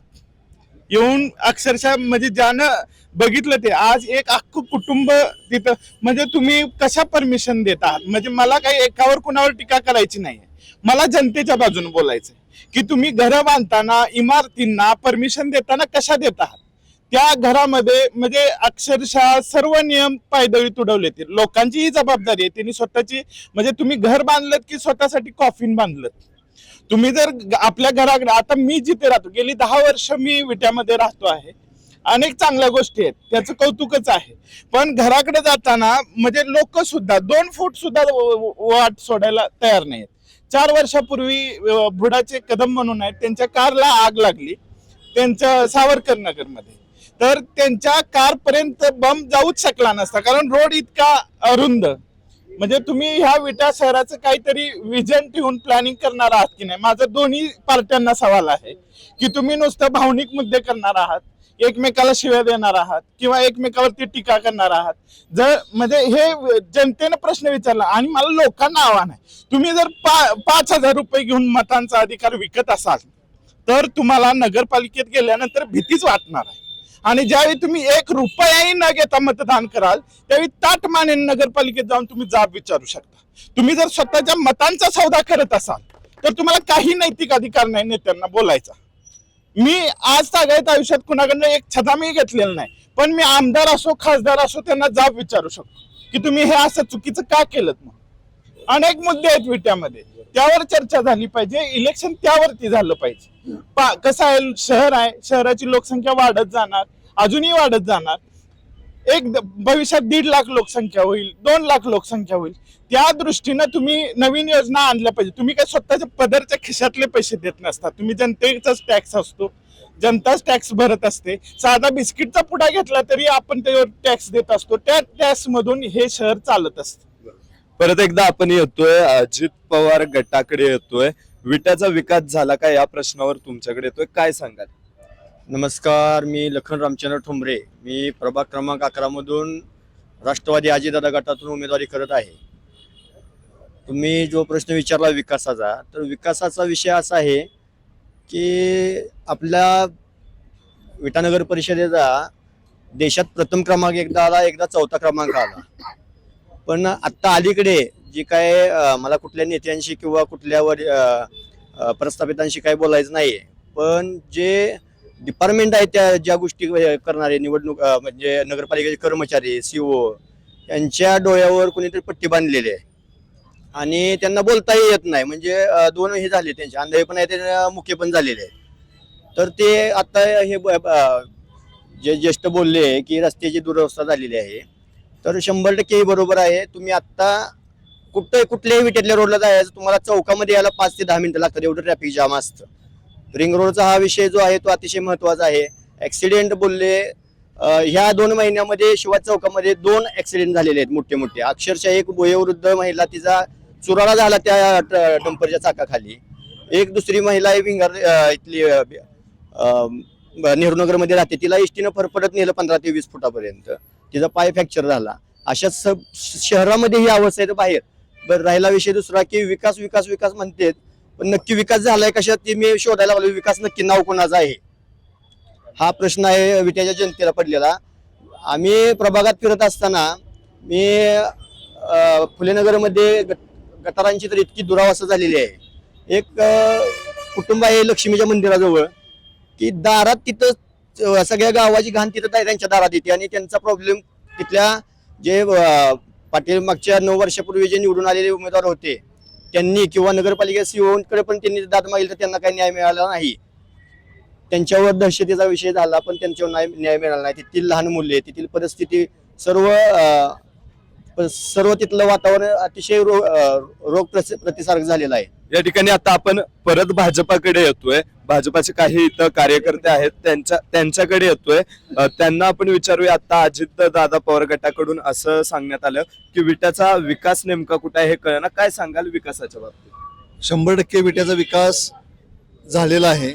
येऊन अक्षरशः म्हणजे ज्यानं बघितलं ते आज एक अख्खं कुटुंब तिथं, म्हणजे तुम्ही कशा परमिशन देत आहात? म्हणजे मला काही एकावर कुणावर टीका करायची नाही, मला जनतेच्या बाजूने बोलायचं की तुम्ही घरं बांधताना, इमारतींना परमिशन देताना कशा देत आहात? त्या घरामध्ये म्हणजे अक्षरशः सर्व नियम पायदळी तुडवले. लोकांची ही जबाबदारी आहे, त्यांनी स्वतःची, म्हणजे तुम्ही घर बांधलं की स्वतःसाठी कॉफिन बांधलं. तुम्ही जर आपल्या घराकडे, आता मी जिथे राहतो गेली 10 वर्ष मी विट्यामध्ये राहतो आहे, अनेक चांगल्या गोष्टी आहेत, त्याचं कौतुकच आहे. पण घराकडे जाताना म्हणजे लोक सुद्धा 2 फूट सुद्धा वाट सोडायला तयार नाहीत. 4 वर्षापूर्वी बुडाचे कदम म्हणून आहेत, त्यांच्या कारला आग लागली त्यांच्या सावरकर नगरमध्ये, तर त्यांच्या कारपर्यंत बंब जाऊच शकला नसता, कारण रोड इतका अरुंद. म्हणजे तुम्ही ह्या विटा शहराचं काहीतरी विजन ठेवून प्लॅनिंग करणार आहात की नाही? माझा दोन्ही पार्ट्यांना सवाल आहे की तुम्ही नुसतं भावनिक मुद्दे करणार आहात, एकमेकाला शिव्या देणार आहात किंवा एकमेकावरती टीका करणार आहात. जर म्हणजे हे जनतेनं प्रश्न विचारला आणि मला लोकांना आव्हान आहे, तुम्ही जर 5,000 रुपये घेऊन मतांचा अधिकार विकत असाल तर तुम्हाला नगरपालिकेत गेल्यानंतर भीतीच वाटणार आहे. आणि ज्यावेळी तुम्ही 1 रुपयाही न घेता मतदान कराल त्यावेळी ताट मानेन नगरपालिकेत जाऊन तुम्ही जाब विचारू शकता. तुम्ही जर स्वतःच्या मतांचा सौदा करत असाल तर तुम्हाला काही नैतिक अधिकार नाही नेत्यांना बोलायचा. मी आज तागायत आयुष्यात कुणाकडनं एक छदामी घेतलेलं नाही, पण मी आमदार असो खासदार असो त्यांना जाब विचारू शकतो की तुम्ही हे असं चुकीचं का केलं. मग अनेक मुद्दे आहेत विट्यामध्ये, त्यावर चर्चा झाली पाहिजे, इलेक्शन त्यावरती झालं पाहिजे. कसं आहे, शहर आहे, शहराची लोकसंख्या वाढत जाणार, अजूनही वाढत जाणार. एक भविष्यात 1.5 लाख लोकसंख्या होईल, 2 लाख लोकसंख्या होईल. त्या दृष्टीनं तुम्ही नवीन योजना आणल्या पाहिजे. तुम्ही काय स्वतःच्या पदरच्या खिशातले पैसे देत नसता, तुम्ही जनतेचाच टॅक्स असतो, जनताच टॅक्स भरत असते. साधा बिस्किटचा पुडा घेतला तरी आपण त्यावर टॅक्स देत असतो, त्या टॅक्स मधून हे शहर चालत असतं. परत एकदा आपण येतोय अजित पवार गटाकडे येतोय. विट्याचा विकास झाला का या प्रश्नावर तुमच्याकडे येतोय, काय सांगाल? नमस्कार, मी लखन रामचंद्र ठोंबरे. मी प्रभाग क्रमांक 11 मधून राष्ट्रवादी अजितदादा गटातून उमेदवारी करत आहे. तुम्ही जो प्रश्न विचारला विकासाचा, तर विकासाचा विषय असा आहे की आपल्या विटानगर परिषदेचा देशात प्रथम क्रमांक एकदा आला, एकदा 4था क्रमांक आला. पण आत्ता अलीकडे जी काय मला कुठल्या नेत्यांशी किंवा कुठल्यावर प्रस्थापितांशी काही बोलायचं नाहीये, पण जे डिपार्टमेंट आहे त्या ज्या गोष्टी करणारे निवडणूक म्हणजे नगरपालिकेचे कर्मचारी, CO यांच्या डोळ्यावर कोणीतरी पट्टी बांधलेली आहे आणि त्यांना बोलताही येत नाही. म्हणजे 2 हे झाले, त्यांचे आंधळे पण आहे, त्यांना मुके पण झालेले आहेत. तर ते आता हे जे ज्येष्ठ बोलले की रस्त्याची दुरवस्था झालेली आहे, तर 100% हे बरोबर आहे. तुम्ही आता कुठल्याही विट्यातल्या रोडला जायचं, तुम्हाला चौकामध्ये यायला 5 ते 10 मिनिटं लागतात, एवढं ट्रॅफिक जाम असतं. रिंग रोडचा हा विषय जो आहे तो अतिशय महत्वाचा आहे. ऍक्सिडेंट बोलले, ह्या 2 महिन्यामध्ये शिवाजी चौकामध्ये 2 ऍक्सिडेंट झालेले आहेत मोठे मोठे. अक्षरशः एक वयोवृद्ध महिला, तिचा चुराडा झाला त्या डंपरच्या चाकाखाली. एक दुसरी महिला विंगार इथली नेहरूनगरमध्ये राहते, तिला एसटीनं फरफडत नेलं 15 ते 20 फुटापर्यंत, तिचा पाय फ्रॅक्चर झाला. अशा शहरामध्ये ही अवस्था आहे. बाहेर बरं राहिला विषय दुसरा की विकास विकास विकास म्हणते, पण नक्की विकास झालाय कशात ते मी शोधायला लागलो. विकास नक्की नाव कोणाचा आहे हा प्रश्न आहे विट्याच्या जनतेला पडलेला. आम्ही प्रभागात फिरत असताना मी फुलेनगरमध्ये गटारांची तर इतकी दुरावस्था झालेली आहे. एक कुटुंब आहे लक्ष्मीच्या मंदिराजवळ की दारात तिथं सगळ्या गावाची घाण तिथं त्यांच्या दारात येते आणि त्यांचा प्रॉब्लेम तिथल्या जे पाटील मागच्या 9 वर्षापूर्वी जे निवडून आलेले उमेदवार होते त्यांनी किंवा नगरपालिका CO कडे पण त्यांनी दाद मागितलं, त्यांना काही न्याय मिळाला नाही. त्यांच्यावर दहशतीचा विषय झाला पण त्यांच्यावर न्याय मिळाला नाही. तेथील लहान मुले, तेथील परिस्थिती सर्व पण सर्व तिथलं वातावरण अतिशय रोग प्रतिसारक झालेलं आहे. या ठिकाणी आता आपण परत भाजपाकडे येतोय. भाजपाचे काही इथं कार्यकर्ते आहेत, त्यांच्याकडे येतोय. त्यांना आपण विचारूया. आता अजित दादा पवार गटाकडून असं सांगण्यात आलं की विट्याचा विकास नेमका कुठे आहे हे कळना. काय सांगाल विकासाच्या बाबतीत? 100% विट्याचा विकास झालेला आहे.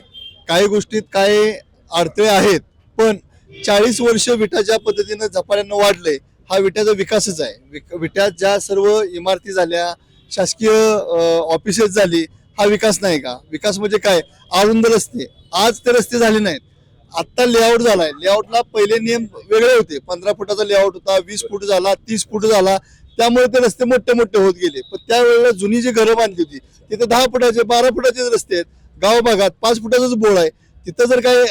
काही गोष्टीत काय अडथळे आहेत, पण 40 वर्ष विटा ज्या पद्धतीनं झपाट्यानं वाढले, हा विट्याचा विकासच आहे. विट्यात ज्या सर्व इमारती झाल्या, शासकीय ऑफिसेस झाली, हा विकास नाही का? विकास म्हणजे काय? अरुंद रस्ते, आज ते रस्ते झाले नाहीत. आत्ता लेआउट झालाय. लेआउटला पहिले नियम वेगळे होते. 15 फुटाचा लेआउट होता, 20 फूट झाला, 30 फूट झाला. त्यामुळे ते रस्ते मोठे मोठे होत गेले. पण त्यावेळेला जुनी जी घरं बांधली होती तिथे 10 फुटाचे 12 फुटाचे रस्ते आहेत. गाव भागात 5 फुटाचाच बोळ आहे. तिथं जर काय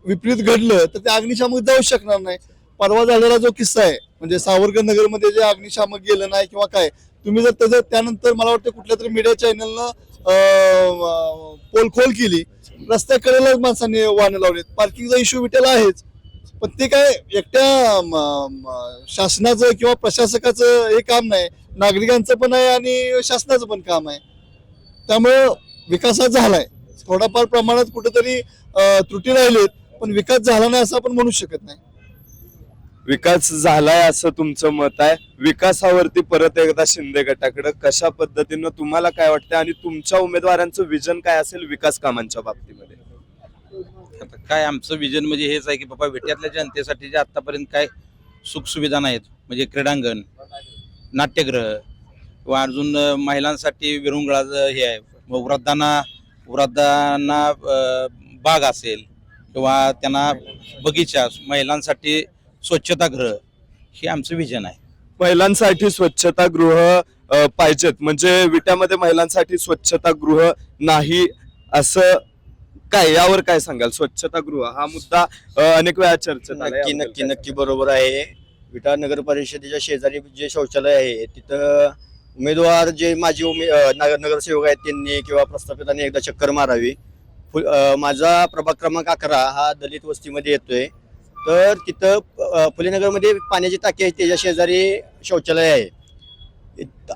विपरीत घडलं तर ते अग्निशामक जाऊ शकणार नाही. परवा झालेला जो किस्सा आहे, म्हणजे सावरकर नगरमध्ये जे अग्निशामक गेलं नाही किंवा काय, तुम्ही जर त्याचं त्यानंतर मला वाटतं कुठल्या तरी मीडिया चॅनलनं पोलखोल केली. रस्त्याकडेला माणसांनी वाहनं लावलेत. पार्किंगचा इश्यू विट्याला आहेच, पण ते काय एकट्या शासनाचं किंवा प्रशासकाचं हे काम नाही, नागरिकांचं पण आहे आणि शासनाचं पण काम आहे. त्यामुळं विकासात झालाय. थोडाफार प्रमाणात कुठेतरी त्रुटी राहिलेत, पण विकास झाला नाही असं आपण म्हणू शकत नाही. विकास झालाय असं तुमचं मत आहे. विकासावरती परत एकदा शिंदे गटाकडे कशा पद्धतीनं तुम्हाला काय वाटतं आणि तुमच्या उमेदवारांचं विजन काय असेल विकास कामांच्या बाबतीमध्ये? आता काय आमचं विजन म्हणजे हेच आहे की बाबा विट्यातल्या जनतेसाठी जे आतापर्यंत काय सुखसुविधा नाहीत, म्हणजे क्रीडांगण, नाट्यगृह किंवा अजून महिलांसाठी विरंगुळाचं हे आहे, वृद्धांना बाग असेल किंवा त्यांना बगीचा, महिलांसाठी स्वच्छतागृह, हे आमचं विजन आहे. महिलांसाठी स्वच्छतागृह पाहिजेत, म्हणजे विट्यामध्ये महिलांसाठी स्वच्छतागृह नाही असं काय, यावर काय सांगाल? स्वच्छतागृह हा मुद्दा अनेक वेळा चर्चेत आलाय. नक्की नक्की नक्की बरोबर आहे. विटा नगर परिषदेच्या शेजारी जे शौचालय आहे तिथं उमेदवार जे माजी नगरसेवक आहेत त्यांनी किंवा प्रस्थापितांनी एकदा चक्कर मारावी. माझा प्रभाग क्रमांक 11 हा दलित वस्तीमध्ये येतोय. तर तिथं फुलेनगरमध्ये पाण्याची टाकी आहे, त्याच्या शेजारी शौचालय आहे.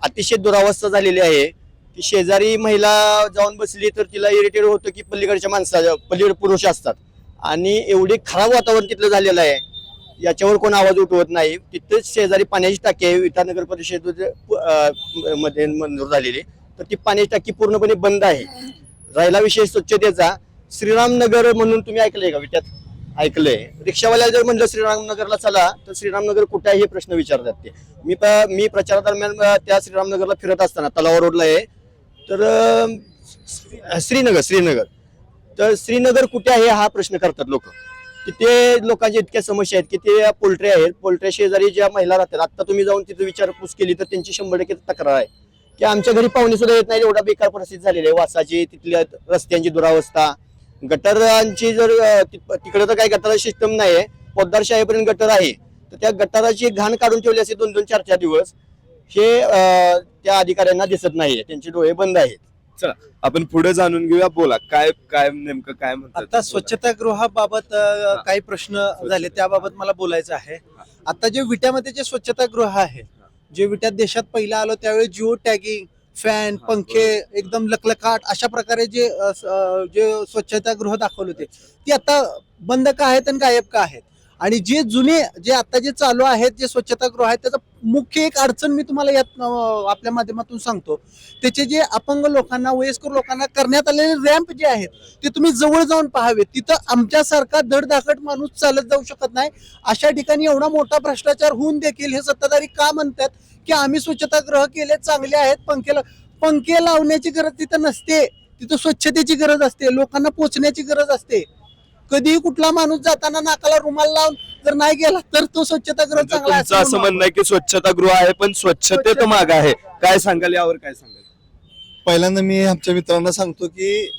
अतिशय दुरावस्था झालेली आहे की शेजारी महिला जाऊन बसली तर तिला इरिटेट होतं की पलीकडच्या पलीकडे पुरुष असतात आणि एवढी खराब वातावरण तिथलं झालेलं आहे. याच्यावर कोण आवाज उठवत नाही. तिथंच शेजारी पाण्याची टाकी आहे, विटानगर परिषद मध्ये मंजूर झालेली, तर ती पाण्याची टाकी पूर्णपणे बंद आहे. राहिला विषय स्वच्छतेचा, श्रीरामनगर म्हणून तुम्ही ऐकलंय का? विट्यात ऐकलंय. रिक्षावाल्याला जर म्हणलं श्रीरामनगरला चला तर श्रीरामनगर कुठे आहे हे प्रश्न विचारतात ते. मी प्रचारादरम्यान त्या श्रीरामनगरला फिरत असताना तलाव रोडला आहे, तर श्रीनगर तर श्रीनगर कुठे आहे हा प्रश्न करतात लोक. तिथे लोकांच्या इतक्या समस्या आहेत की ते पोल्ट्री आहेत, पोल्ट्री शेजारी ज्या महिला राहतात, आता तुम्ही जाऊन तिथे विचारपूस केली तर त्यांची 100% तक्रार आहे की आमच्या घरी पाहुणे सुद्धा येत नाही, एवढा बेकार परिस्थिती झालेली आहे. वासाची, तिथल्या रस्त्यांची दुरावस्था, गटारांची जर तिकडे तर काही गटार सिस्टम नाही आहे, पोद्दार शाळेपर्यंत गटर आहे, तर त्या गटाराची घाण काढून ठेवली असे 2-2, 4-4 दिवस. हे त्या अधिकाऱ्यांना दिसत नाहीये, त्यांचे डोळे बंद आहेत. चला आपण पुढे जाणून घेऊया. बोला काय काय नेमकं काय म्हणतात? आता स्वच्छतागृहाबाबत काही प्रश्न झाले, त्याबाबत मला बोलायचं आहे. आता जे विट्यामध्ये जे स्वच्छतागृह आहे, जे विट्यात देशात पहिलं आलो त्यावेळी जिओ टॅगिंग, फॅन, पंखे, एकदम लकलकाट अशा प्रकारे जे स्वच्छतागृह दाखवले होते ती आता बंद का आहेत आणि गायब का आहेत. आणि जे जुने जे आता जे चालू आहेत जे स्वच्छतागृह आहेत त्याचा मुख्य एक अडचण मी तुम्हाला यात आपल्या माध्यमातून सांगतो. त्याचे जे अपंग लोकांना, वयस्कर लोकांना करण्यात आलेले रॅम्प जे आहेत ते तुम्ही जवळ जाऊन पाहावेत. तिथं आमच्यासारखा धडधाकट माणूस चालत जाऊ शकत नाही. अशा ठिकाणी एवढा मोठा भ्रष्टाचार होऊन देखील हे सत्ताधारी का म्हणतात की आम्ही स्वच्छतागृह केले, चांगले आहेत, पंखे लावण्याची गरज तिथं नसते. तिथं स्वच्छतेची गरज असते, लोकांना पोचण्याची गरज असते. कधीही कुठला माणूस जाताना नाकाला रुमाल लावून जर नाही गेला तर तो स्वच्छतागृह चांगला आहे असं म्हणणं आहे की स्वच्छतागृह आहे पण स्वच्छतेत माग आहे. काय सांगाल यावर? काय सांगाल? पहिल्यांदा मी आमच्या मित्रांना सांगतो की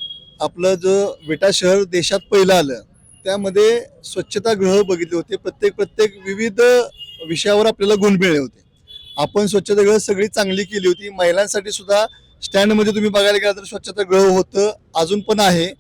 आपलं जो विटा शहर देशात पहिलं आलं त्यामध्ये स्वच्छतागृह बघितले होते. प्रत्येक विविध विषयावर आपल्याला गुण मिळले होते. आपण स्वच्छतागृह सगळी चांगली केली होती. महिलांसाठी सुद्धा स्टँडमध्ये तुम्ही बघायला गेला तर स्वच्छतागृह होतं, अजून पण आहे.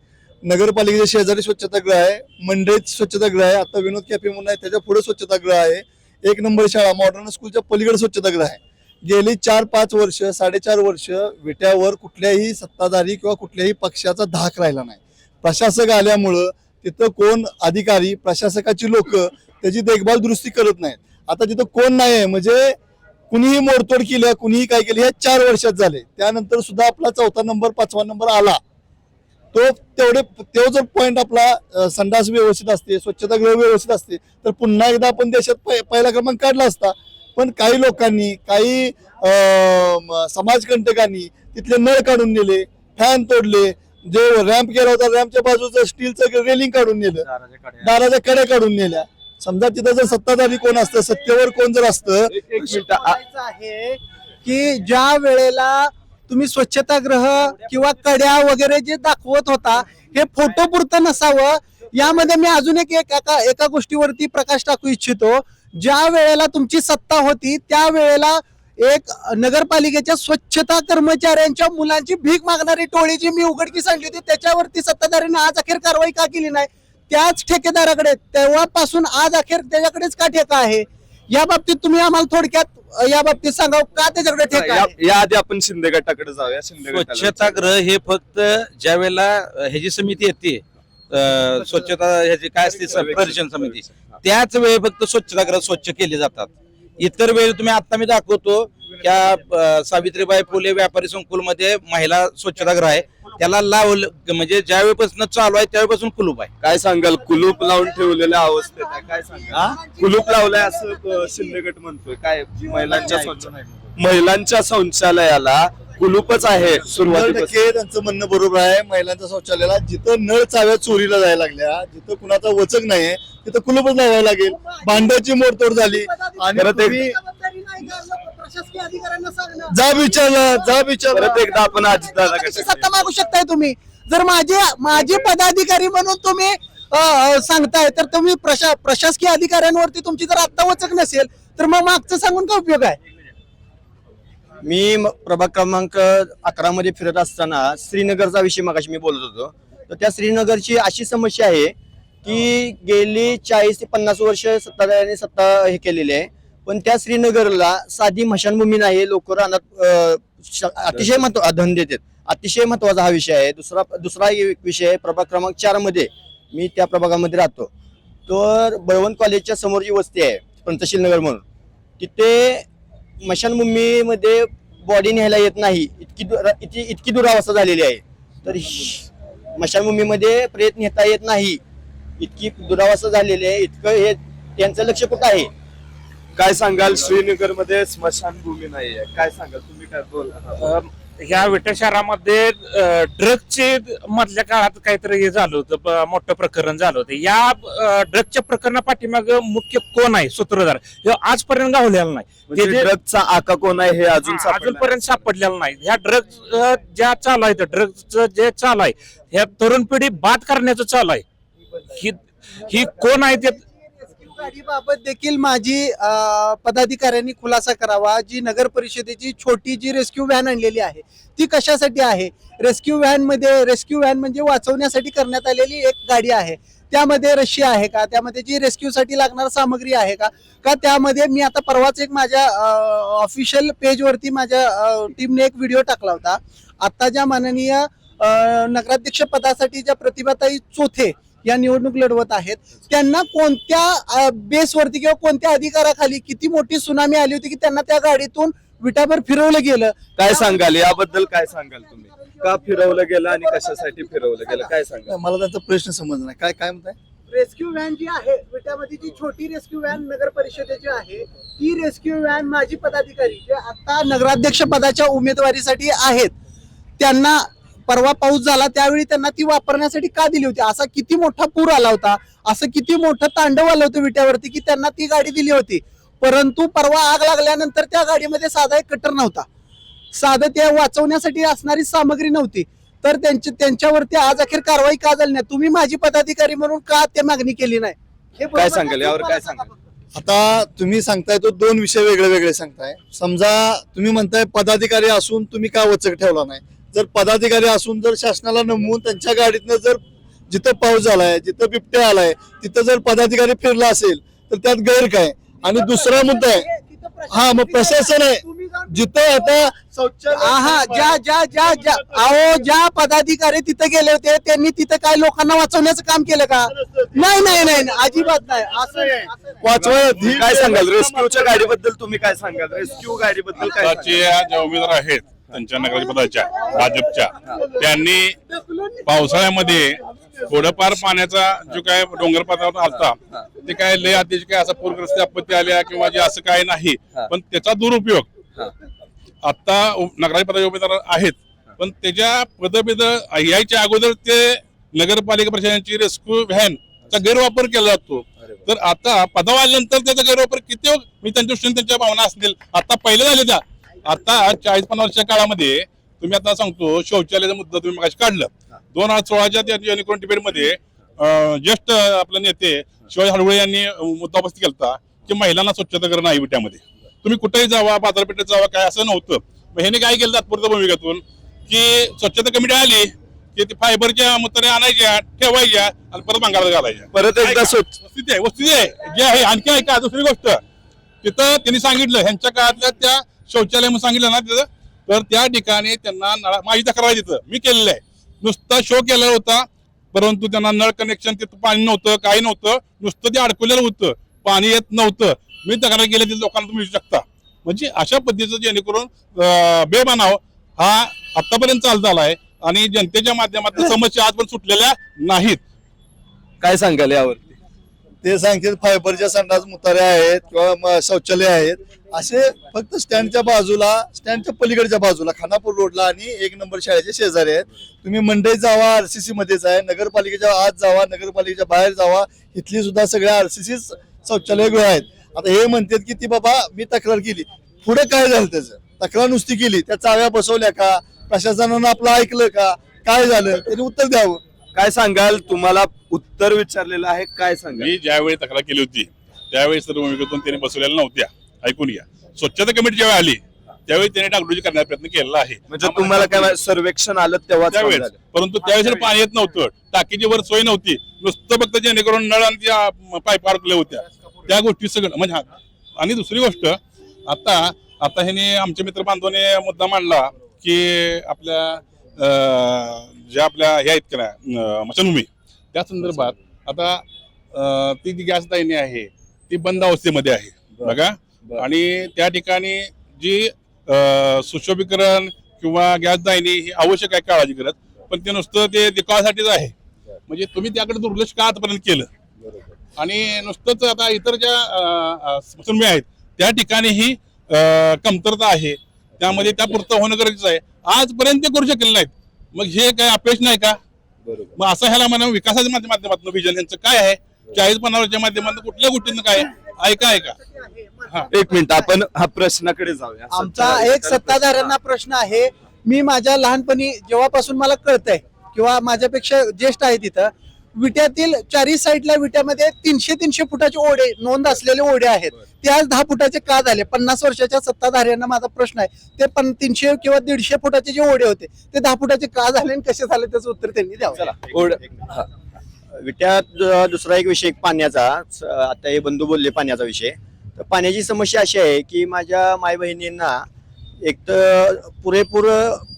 नगरपालिकेच्या शेजारी स्वच्छतागृह आहे, मंडईत स्वच्छतागृह आहे, आता विनोद कॅफे म्हणून आहे त्याच्या पुढे स्वच्छतागृह आहे. एक नंबर शाळा मॉडर्न स्कूलच्या पलीकडे स्वच्छतागृह आहे. गेली 4-5 वर्ष 4.5 वर्ष विट्यावर कुठल्याही सत्ताधारी किंवा कुठल्याही पक्षाचा धाक राहिला नाही. प्रशासक आल्यामुळं तिथं कोण अधिकारी प्रशासकाची लोक त्याची देखभाल दुरुस्ती करत नाहीत. आता तिथं कोण नाही आहे म्हणजे कुणीही मोडतोड केलं कुणीही काय केलं हे 4 वर्षात झाले. त्यानंतर सुद्धा आपला 4था नंबर 5वा नंबर आला. तो जर पॉईंट आपला संडास व्यवस्थित असते स्वच्छतागृह व्यवस्थित असते तर पुन्हा एकदा आपण देशात पहिला क्रमांक काढला असता. पण काही लोकांनी काही समाजकंटकांनी तिथले नळ काढून नेले, फॅन तोडले, जे रॅम्प केला होता रॅम्पच्या बाजूचं स्टीलचं रेलिंग काढून नेलं, दाराच्या कड्या काढून नेल्या. समजा तिथं जर सत्ताधारी कोण असतं सत्तेवर कोण जर असतं आहे की ज्या वेळेला तुम्ही स्वच्छतागृह किंवा कड्या वगैरे जे दाखवत होता हे फोटो पुरतं नसावं. यामध्ये मी अजून एका गोष्टीवरती प्रकाश टाकू इच्छितो. ज्या वेळेला तुमची सत्ता होती त्या वेळेला एक नगरपालिकेच्या स्वच्छता कर्मचाऱ्यांच्या मुलांची भीक मागणारी टोळी जी मी उघडकीस आणली होती त्याच्यावरती सत्ताधाऱ्यांनी आज अखेर कारवाई का केली नाही? त्याच ठेकेदाराकडे तेव्हापासून आज अखेर त्याच्याकडेच का ठेका आहे? या बाबतीत तुम्ही आम्हाला थोडक्यात या बाबतीत सांगा का त्याच्याकडे ठेका आहे? या आधी आपण शिंदे गटाकडे जाऊया. शिंदे गटाला स्वच्छतागृह हे फक्त ज्या वेळेला ह्याची समिती येते स्वच्छता ह्याची काय असते परिषद समिती त्याच वेळी फक्त स्वच्छतागृह स्वच्छ केले जातात. इतर वेळी तुम्ही आता मी दाखवतो त्या सावित्रीबाई फुले व्यापारी संकुलमध्ये महिला स्वच्छतागृह आहे त्याला लावलं म्हणजे ज्या वेळेपासून चालू आहे त्यावेळेपासून कुलूप आहे. काय सांगाल कुलूप लावून ठेवलेल्या अवस्थेत आहे काय सांगाल? कुलूप लावलाय असं शिंदे गट म्हणतोय. काय महिलांच्या शौचालयाला कुलूपच आहे 100% त्यांचं म्हणणं बरोबर आहे. महिलांच्या शौचालयाला जिथं नळ चाव्या चोरीला जायला लागल्या जिथं कुणाचा वचक नाहीये तिथं कुलूपच लावायला लागेल. भांड्याची मोडतोड झाली आणि प्रशासकीय अधिकाऱ्यांना सांगणं जा विचारलं परत एकदा आपण कशी सत्ता मागू शकताय तुम्ही? जर माझे पदाधिकारी म्हणून तुम्ही सांगताय तर तुम्ही प्रशासकीय अधिकाऱ्यांवरती तुमची जर आत्ता वचक नसेल तर मग मागचं सांगून काय उपयोग आहे? मी प्रभाग क्रमांक 11 मध्ये फिरत असताना श्रीनगरचा विषय मगाशी मी बोलत होतो. तर त्या श्रीनगरची अशी समस्या आहे की गेली 40 ते 50 वर्ष सत्ताधाऱ्यांनी सत्ता हे केलेली आहे पण त्या श्रीनगरला साधी मशानभूमी नाही. लोक रानात अतिशय धन देतात. अतिशय महत्वाचा हा विषय आहे. दुसरा विषय आहे प्रभाग क्रमांक 4 मध्ये मी त्या प्रभागामध्ये राहतो. तर बळवंत कॉलेजच्या समोर जी वस्ती आहे पंतशील नगर म्हणून तिथे मशानभूमीमध्ये बॉडी न्यायला येत नाही इतकी दुरावस्था झालेली आहे. तर मशानभूमीमध्ये प्रेत नेता येत नाही इतकी दुरावस्था झालेली आहे. इतकं हे त्यांचं लक्ष कुठं आहे? काय सांगाल? श्रीनगर मध्ये स्मशानभूमी नाहीये काय सांगाल तुम्ही? काय बोल ह्या विटा शहरामध्ये ड्रग्सचे मधल्या काळात काहीतरी हे झालं होतं मोठं प्रकरण झालं होतं. या ड्रग्सच्या प्रकरणा पाठीमाग मुख्य कोण आहे सूत्रधार हे आजपर्यंत गावलेला नाही. म्हणजे ड्रग्सचा आका कोण आहे हे अजूनपर्यंत सापडलेलं नाही. ह्या ड्रग्स ज्या चालू आहे ड्रग्सचं जे चालू आहे ह्या तरुण पिढी बाद करण्याचं चालू आहे. ही कोण आहे ते गाडीबाबत देखील माझी पदाधिकाऱ्यांनी खुलासा करावा. जी नगर परिषदेची छोटी जी रेस्क्यू व्हॅन आणलेली आहे ती कशासाठी आहे? रेस्क्यू व्हॅन म्हणजे वाचवण्यासाठी करण्यात आलेली एक गाडी आहे. त्यामध्ये रशी आहे का? त्यामध्ये जी रेस्क्यू साठी लागणारी सामग्री आहे का त्यामध्ये मी आता परवाच एक माझ्या ऑफिशियल पेजवरती माझ्या टीमने एक व्हिडिओ टाकला होता. आता ज्या माननीय नगराध्यक्ष पदासाठी ज्या प्रतिभाताई चोथे या निवडणूक लढवत आहेत त्यांना कोणत्या बेसवरती किंवा कोणत्या अधिकाराखाली किती मोठी सुनामी आली होती की त्यांना त्या गाडीतून विटाभर फिरवलं गेलं? काय सांगाल याबद्दल? काय सांगाल तुम्ही? का फिरवलं गेलं आणि कशासाठी फिरवलं गेलं काय सांगाल? मला त्यांचा प्रश्न समजला नाही. काय म्हणताय? रेस्क्यू व्हॅन जी आहे विट्यामध्ये जी छोटी रेस्क्यू व्हॅन नगर परिषदेची आहे ती रेस्क्यू व्हॅन माझी पदाधिकारी जे आता नगराध्यक्ष पदाच्या उमेदवारीसाठी आहेत त्यांना परवा पाऊस झाला त्यावेळी त्यांना ती वापरण्यासाठी का दिली होती? असा किती मोठा पूर आला होता असं किती मोठं तांडव आलं होतं विट्यावरती की त्यांना ती गाडी दिली होती. परंतु परवा आग लागल्यानंतर त्या गाडीमध्ये साधा एक कटर नव्हता. साधं त्या वाचवण्यासाठी असणारी सामग्री नव्हती. तर त्यांच्यावरती आज अखेर कारवाई का झाली नाही? तुम्ही माझी पदाधिकारी म्हणून का ते मागणी केली नाही? हे काय सांगाल यावर? काय सांगाल? आता तुम्ही सांगताय तो 2 विषय वेगळे सांगताय. समजा तुम्ही म्हणताय पदाधिकारी असून तुम्ही का वचक ठेवला नाही? जर पदाधिकारी असून जर शासनाला नमवून त्यांच्या गाडीतनं जर जिथं पाऊस झालाय जिथं बिबट्या आलाय तिथं जर पदाधिकारी फिरला असेल तर त्यात गैर काय? आणि दुसरा मुद्दा आहे हा मग प्रशासन आहे जिथं आता ज्या पदाधिकारी तिथे गेले होते त्यांनी तिथे काय लोकांना वाचवण्याचं काम केलं का? नाही अजिबात नाही. असं वाचवाय काय सांगाल रेस्क्यूच्या गाडीबद्दल? तुम्ही काय सांगाल रेस्क्यू गाडीबद्दल? काय आताचे ज्या उमेदवार आहेत त्यांच्या नगराध्यक्ष पदाच्या भाजपच्या, त्यांनी पावसाळ्यामध्ये थोडंफार पाण्याचा जो काय डोंगर पातळीवर आलता ते काय लय आधीची काय असा पूरग्रस्त आपत्ती आल्या किंवा जे असं काय नाही, पण त्याचा दुरुपयोग आता नगराध्यक्ष पदाचे उमेदवार आहेत पण त्याच्या पदभेद यायच्या अगोदर ते नगरपालिका प्रशासनाची रेस्क्यू व्हॅनचा गैरवापर केला जातो. तर आता पदावर आल्यानंतर त्याचा गैरवापर किती मी त्यांच्या दृष्टीने त्यांच्या भावना असतील आता पहिले झाले त्या. आता 40-50 वर्षाच्या काळामध्ये तुम्ही आता सांगतो शौचालयाचा मुद्दा तुम्ही मगाशी काढलं 2016च्या त्या डिबेटमध्ये ज्येष्ठ आपले नेते शिवाजी हडवळे यांनी मुद्दा उपस्थित केला की महिलांना स्वच्छता करणं नाही विट्यामध्ये. तुम्ही कुठेही जावा बाजारपेठेत जावा काय असं नव्हतं. मग ह्याने काय केलं तात्पुरत्या भूमिकेतून की स्वच्छता कमिटी आली की ते फायबरच्या मुद्दे आणायच्या ठेवायच्या आणि परत भांगारात घालायच्या. परत एकदा वस्तू आहे जे आहे. आणखी आहे का दुसरी गोष्ट तिथं त्यांनी सांगितलं ह्यांच्या काळातल्या त्या शौचालय म्हणून सांगितलं ना तिथं, तर त्या ठिकाणी त्यांना माझी तक्रार तिथं मी केलेलं आहे. नुसता शो केलेला होता परंतु त्यांना नळ कनेक्शन तिथं पाणी नव्हतं काही नव्हतं, नुसतं ते अडकवलेलं होतं, पाणी येत नव्हतं. मी तक्रार केली तिथे लोकांना तुम्ही विचारू शकता. म्हणजे अशा पद्धतीचं जेणेकरून बेबनाव हा आतापर्यंत चालत आलाय आणि जनतेच्या माध्यमातून समस्या आज पण सुटलेल्या नाहीत. काय सांगाल यावरती? ते सांगतील फायबरच्या संडास मुतारे आहेत किंवा शौचालय आहेत असे फक्त स्टँडच्या बाजूला स्टँडच्या पलीकडच्या बाजूला खानापूर रोडला आणि 1 नंबर शाळेचे शेजारी आहेत. तुम्ही मंडईत जावा RCC मध्येच आहे, नगरपालिकेच्या आत जावा नगरपालिकेच्या बाहेर जावा इथली सुद्धा सगळ्या RCC शौचालयगृह आहेत. आता हे म्हणतात की ती बाबा मी तक्रार केली, पुढे काय झालं त्याचं? तक्रार नुसती केली, त्या चाव्या बसवल्या का? प्रशासनानं आपलं ऐकलं का? काय झालं त्यांनी उत्तर द्यावं. काय सांगाल? तुम्हाला उत्तर विचारलेलं आहे, काय सांगाल? मी ज्यावेळी तक्रार केली होती त्यावेळी सर्व भूमिकेतून त्यांनी बसवलेल्या नव्हत्या. ऐकून घ्या. स्वच्छता कमिटी जेव्हा आली त्यावेळी त्यांनी डागडुजी करण्याचा प्रयत्न केलेला आहे. म्हणजे तुम्हाला काय सर्वेक्षण आलं तेव्हा त्यावेळेस, परंतु त्यावेळेस पाणी येत नव्हतं, टाकीची वर सोय नव्हती, नुसतं फक्त जेणेकरून नळ आणि त्या पाईप अडकल्या होत्या त्या गोष्टी सगळं म्हणजे. आणि दुसरी गोष्ट आता ह्याने आमच्या मित्र बांधवाने मुद्दा मांडला की आपल्या ज्या आपल्या ह्या आहेत का मशनभूमी त्या संदर्भात आता ती जी गॅस दाहिनी आहे ती बंद अवस्थेमध्ये आहे बघा. आणि त्या ठिकाणी जी सुशोभीकरण किंवा गॅस दाहिनी ही आवश्यक आहे काळाची गरज, पण ते नुसतं ते देखावासाठीच आहे. म्हणजे तुम्ही त्याकडे दुर्लक्ष का आतापर्यंत केलं आणि नुसतंच आता इतर ज्या मशनभूमी आहेत त्या ठिकाणी ही कमतरता आहे, त्यामध्ये त्या पुरतं होणं गरजेचं आहे. आजपर्यंत ते करू शकले नाहीत. मग हे काय अपयश नाही का? मग असं ह्याला म्हणा विकासाच्या माध्यमातून विजन यांचं काय आहे 40-50 वर्षाच्या माध्यमातून कुठल्या गोष्टींना काय ऐका. एक मिनिट आपण हा प्रश्नाकडे जाऊया. आमचा एक सत्ताधाऱ्यांना प्रश्न आहे. मी माझ्या लहानपणी जेव्हापासून मला कळतंय किंवा माझ्यापेक्षा ज्येष्ठ आहे तिथं विट्यातील 4 साईडला विट्यामध्ये 300 फुटाचे ओढे नोंद असलेले ओढे आहेत. ते आज 10 फुटाचे का झाले? 50 वर्षाच्या सत्ताधाऱ्यांना माझा प्रश्न आहे. ते 300 किंवा 150 फुटाचे जे ओढे होते ते 10 फुटाचे का झाले आणि कसे झाले त्याचं उत्तर त्यांनी द्यावं. विट्यात दुसरा एक विषय पाण्याचा, आता हे बंधू बोलले पाण्याचा विषय. तर पाण्याची समस्या अशी आहे की माझ्या माय बहिणींना एक तर पुरेपूर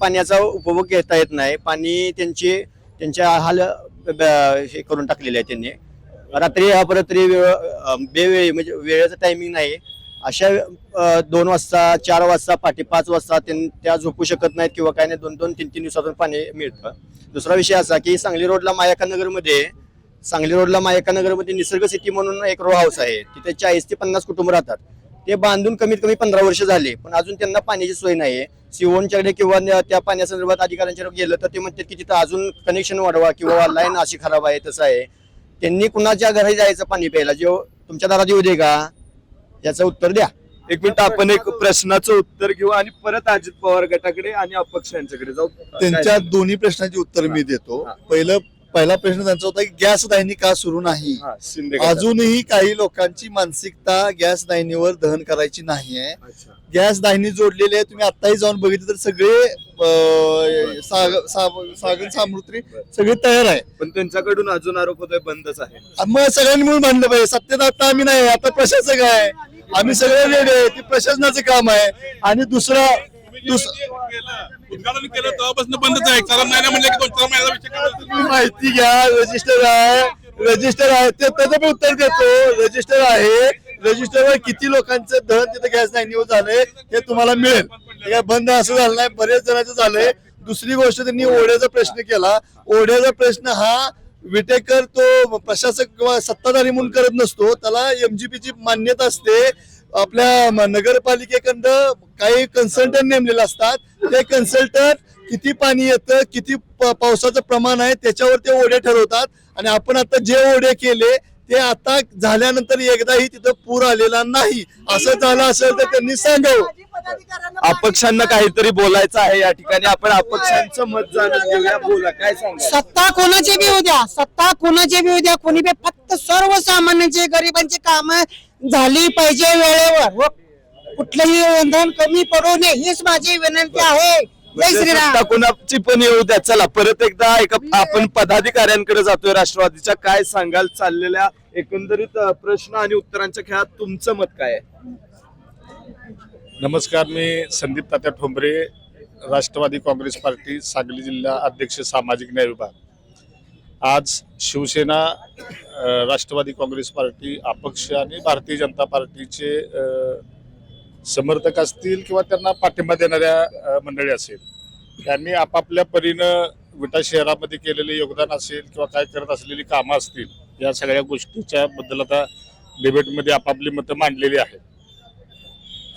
पाण्याचा उपभोग घेता येत नाही. पाणी त्यांच्या हाल हे करून टाकलेले आहे त्यांनी. रात्री अपरात्री बेवेळी म्हणजे वेळेचं टायमिंग नाही. अशा 2 वाजता 4 वाजता पहाटे 5 वाजता त्या झोपू शकत नाहीत किंवा काय नाही. 2-3 दिवसातून पाणी मिळतं. दुसरा विषय असा की सांगली रोडला मायका नगरमध्ये निसर्ग सिटी म्हणून एक रो हाऊस आहे. तिथे 40 ते 50 कुटुंब राहतात. ते बांधून कमीत कमी 15 वर्ष झाले पण अजून त्यांना पाण्याची सोय नाहीये. सिओनच्याकडे किंवा त्या पाण्यासंदर्भात अधिकाऱ्यांच्याकडे गेलं तर ते म्हणतात की तिथं अजून कनेक्शन वाढवा किंवा लाईन अशी खराब आहे तसं आहे. त्यांनी कुणाच्या घरी जायचं पाणी प्यायला? जे तुमच्या दारात येऊ दे का? याचं उत्तर द्या. एक मिनिट आपण एक प्रश्नाचं उत्तर घेऊ आणि परत अजित पवार गटाकडे आणि अपक्ष यांच्याकडे जाऊ. त्यांच्या दोन्ही प्रश्नाची उत्तर मी देतो. पहिला प्रश्न त्यांचा होता की गॅस दाहिनी का सुरू नाही. अजूनही काही लोकांची मानसिकता गॅस दाहिनीवर दहन करायची नाहीये. गॅस दाहिनी जोडलेली आहे. तुम्ही आताही जाऊन बघितलं तर सगळे सागन सामुद्री सगळे तयार आहे. पण त्यांच्याकडून अजून आरोप होतोय बंदच आहे. मग सगळ्यांनी मिळून बांधलं पाहिजे. सत्तेत आता आम्ही नाही, आता प्रशासक आहे. आम्ही सगळे रेडी आहे, ती प्रशासनाचं काम आहे. आणि दुसरं उद्घाटन केलं तेव्हापासून बंदच आहे. 4 महिना म्हणजे 2-4 महिन्याचा विषय काय? तुम्ही माहिती घ्या. रजिस्टर आहे ते त्याचं पण उत्तर देतो. रजिस्टर आहे, रजिस्टरवर किती लोकांचं धन तिथे गॅस नाही न्यूज झालंय हे तुम्हाला मिळेल. ते काय बंद असं झालं नाही, बरेच जणांचं झालंय. दुसरी गोष्ट त्यांनी ओढ्याचा प्रश्न केला. ओढ्याचा प्रश्न हा विटेकर तो प्रशासक किंवा सत्ताधारी म्हणून करत नसतो, त्याला MGPची मान्यता असते. आपल्या नगरपालिकेकडं काही कन्सल्टंट नेमलेले असतात. ते कन्सल्टंट किती पाणी येतं, किती पावसाचं प्रमाण आहे त्याच्यावर ते ओढे ठरवतात. आणि आपण आता जे ओढे केले ते आता झाल्यानंतर एकदाही तिथं पूर आलेला नाही. असं झालं असेल तर त्यांनी सांगावं. अपक्षांना काहीतरी बोलायचं आहे या ठिकाणी. आपण अपक्षांचं मत जाणून घेऊया. बोला, काय सांगा. सत्ता कोणाची बी उद्या, सत्ता कोणाची बी उद्या, कोणी बी फक्त सर्वसामान्यांचे गरिबांची कामं झाली पाहिजे वेळेवर व कुठलंही इंधन कमी पडू नये हीच माझी विनंती आहे. जय श्रीराम. सत्ता कोणाची पण येऊ द्या. चला परत एकदा आपण पदाधिकाऱ्यांकडे जातोय राष्ट्रवादीच्या. काय सांगाल चाललेल्या एकंदरीत प्रश्न आणि उत्तरांच्या खेळात तुमचं मत काय आहे? नमस्कार, मी संदीप तात्या ठोंबरे, राष्ट्रवादी काँग्रेस पार्टी सांगली जिल्हा अध्यक्ष सामाजिक न्याय विभाग. आज शिवसेना, राष्ट्रवादी काँग्रेस पार्टी, अपक्ष आणि भारतीय जनता पार्टीचे समर्थक असतील किंवा त्यांना पाठिंबा देणाऱ्या मंडळी असेल, त्यांनी आपापल्या परीनं विटा शहरामध्ये केलेले योगदान असेल किंवा काय करत असलेली कामं असतील, या सगळ्या गोष्टीच्या बद्दल आता डिबेटमध्ये आपापली मतं मांडलेली आहेत.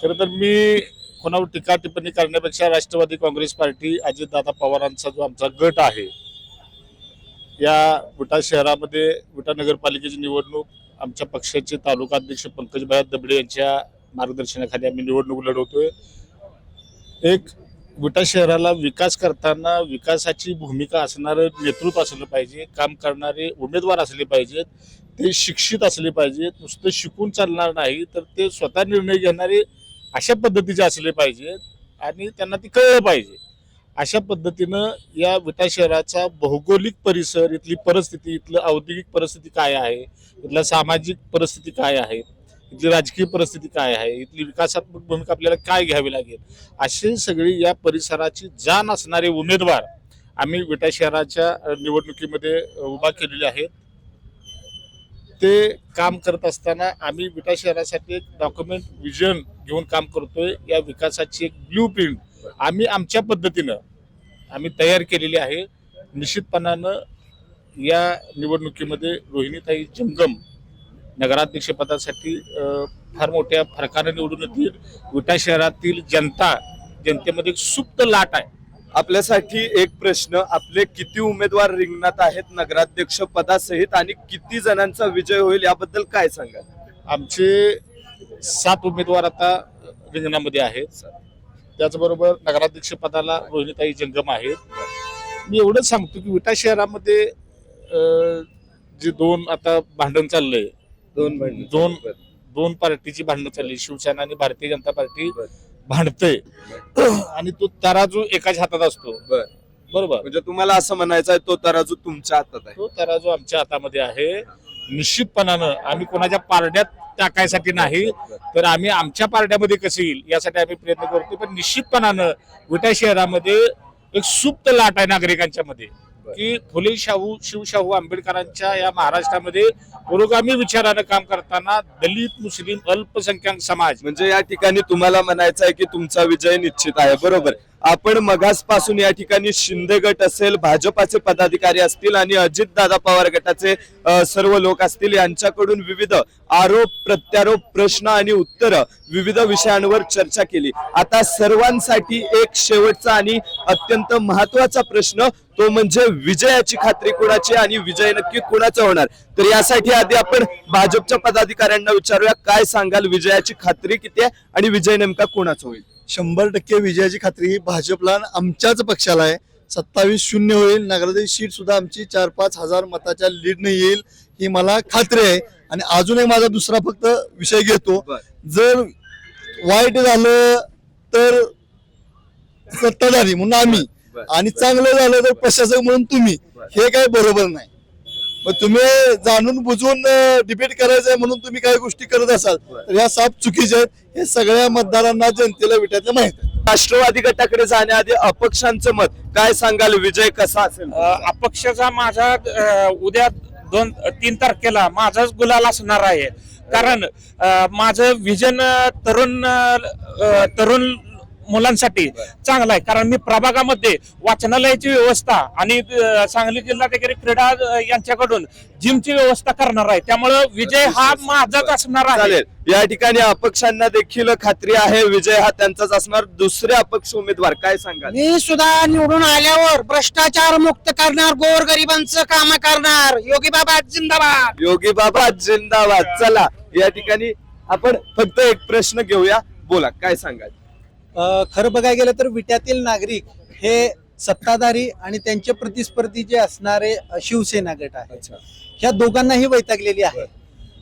खरं तर मी कोणावर टीका टिप्पणी करण्यापेक्षा राष्ट्रवादी काँग्रेस पार्टी, अजितदादा पवारांचा जो आमचा गट आहे, या विटा शहरामध्ये विटा नगरपालिकेची निवडणूक आमच्या पक्षाचे तालुका अध्यक्ष पंकजभाई दबडे यांच्या मार्गदर्शनाखाली आम्ही निवडणूक लढवतोय. एक विटा शहराला विकास करताना विकासाची भूमिका असणारं नेतृत्व असलं पाहिजे, काम करणारे उमेदवार असले पाहिजेत, ते शिक्षित असले पाहिजेत. नुसतं शिकून चालणार नाही तर ते स्वतः निर्णय घेणारे अशा पद्धतीचे असले पाहिजेत आणि त्यांना ती कळलं पाहिजे. अशा पद्धतीनं या विटा शहराचा भौगोलिक परिसर, इथली परिस्थिती, इथलं औद्योगिक परिस्थिती काय आहे, इथला सामाजिक परिस्थिती काय आहे, इथली राजकीय परिस्थिती काय आहे, इथली विकासात्मक भूमिका आपल्याला काय घ्यावी लागेल, असे सगळी या परिसराची जाण असणारे उमेदवार आम्ही विटा शहराच्या निवडणुकीमध्ये उभा केलेले आहेत. ते काम करत असताना आम्ही विटा शहरासाठी एक डॉक्युमेंट विजन घेऊन काम करतोय. या विकासाची एक ब्ल्यू प्रिंट आम्ही आमच्या पद्धतीनं आम्ही तयार केलेली आहे. निश्चितपणानं या निवडणुकीमध्ये रोहिणीताई जंगम नगराध्यक्षपदासाठी फार मोठ्या फरकाने निवडून येतील. विटा शहरातील जनतेमध्ये एक सुप्त लाट आहे. आपल्यासाठी एक प्रश्न, आपले किती उमेदवार रिंगणात आहेत नगराध्यक्ष पदासहित आणि किती जणांचा विजय होईल याबद्दल काय सांगाल? आमचे 7 उमेदवार आता रिंगणामध्ये आहेत. त्याचबरोबर नगराध्यक्ष पदाला रोहिणीताई जंगम आहेत. मी एवढंच सांगतो की विटा शहरामध्ये जे 2 आता भांडण चाललंय, दोन पार्टीची भांडणं चालली, शिवसेना आणि भारतीय जनता पार्टी भांडते आणि तो तराजू एकाच हातात असतो. बरोबर, म्हणजे तुम्हाला असं म्हणायचं आहे तो तराजू तुमच्या हातात आहे? तो तराजू आमच्या हातामध्ये आहे. निश्चितपणानं आम्ही कोणाच्या पारड्यात टाकायसाठी नाही तर आम्ही आमच्या पारड्यामध्ये कसं येईल यासाठी आम्ही प्रयत्न करतो. पण निश्चितपणानं विटा शहरामध्ये एक सुप्त लाट आहे नागरिकांच्या मध्ये की फुले शाहू, शिवशाहू आंबेडकरांच्या या महाराष्ट्रामध्ये पुरोगामी विचारानं काम करताना दलित, मुस्लिम, अल्पसंख्याक समाज, म्हणजे या ठिकाणी तुम्हाला म्हणायचं आहे की तुमचा विजय निश्चित आहे. बरोबर. आपण मगासपासून या ठिकाणी शिंदे गट असेल, भाजपाचे पदाधिकारी असतील आणि अजितदादा पवार गटाचे सर्व लोक असतील, यांच्याकडून विविध आरोप, प्रत्यारोप, प्रश्न आणि उत्तर विविध विषयांवर चर्चा केली. आता सर्वांसाठी एक शेवटचा आणि अत्यंत महत्वाचा प्रश्न, तो म्हणजे विजयाची खात्री कोणाची आणि विजय नक्की कोणाचा होणार. तर यासाठी आधी आपण भाजपच्या पदाधिकाऱ्यांना विचारूया, काय सांगाल, विजयाची खात्री किती आहे आणि विजय नेमका कोणाचा होईल? 100% विजयाची खात्री ही भाजपला आमच्याच पक्षाला आहे. 27-0 होईल. नगराध्यक्ष सीट सुद्धा आमची 4-5 हजार मताच्या लीडने येईल ही मला खात्री आहे. आणि अजून एक माझा दुसरा फक्त विषय घेतो, जर वाईट झालं तर सत्ताधारी म्हणून आम्ही आणि चांगलं झालं तर प्रशासक म्हणून तुम्ही, हे काही बरोबर नाही. मग तुम्ही जाणून बुजून डिबेट करायचंय म्हणून तुम्ही काही गोष्टी करत असाल तर ह्या साफ चुकीच्या आहेत. हे सगळ्या मतदारांना जनतेला विट्यातलं माहित आहे. राष्ट्रवादी गटाकडे जाण्याआधी अपक्षांचं मत काय सांगाल? विजय कसा असेल? अपक्षाचा माझा उद्या 2-3 तारखेला माझाच गुलाल असणार आहे. कारण माझं विजन तरुण मुलांसाठी चांगलं आहे. कारण मी प्रभागामध्ये वाचनालयाची व्यवस्था आणि सांगली जिल्हाधिकारी क्रीडा यांच्याकडून जिमची व्यवस्था करणार आहे. त्यामुळे विजय हा माझाच असणार आहे. चालेल. या ठिकाणी अपक्षांना देखील खात्री आहे विजय हा त्यांचाच असणार. दुसरे अपक्ष उमेदवार काय सांगाल? मी सुद्धा निवडून आल्यावर भ्रष्टाचार मुक्त करणार, गोरगरिबांचं काम करणार. योगी बाबा जिंदाबाद. योगी बाबा जिंदाबाद. चला या ठिकाणी आपण फक्त एक प्रश्न घेऊया. बोला, काय सांगाल? खरं बघायला गेलं तर विट्यातील नागरिक हे सत्ताधारी आणि त्यांचे प्रतिस्पर्धी जे असणारे शिवसेना गट आहे, ह्या दोघांनाही वैतागलेली आहे.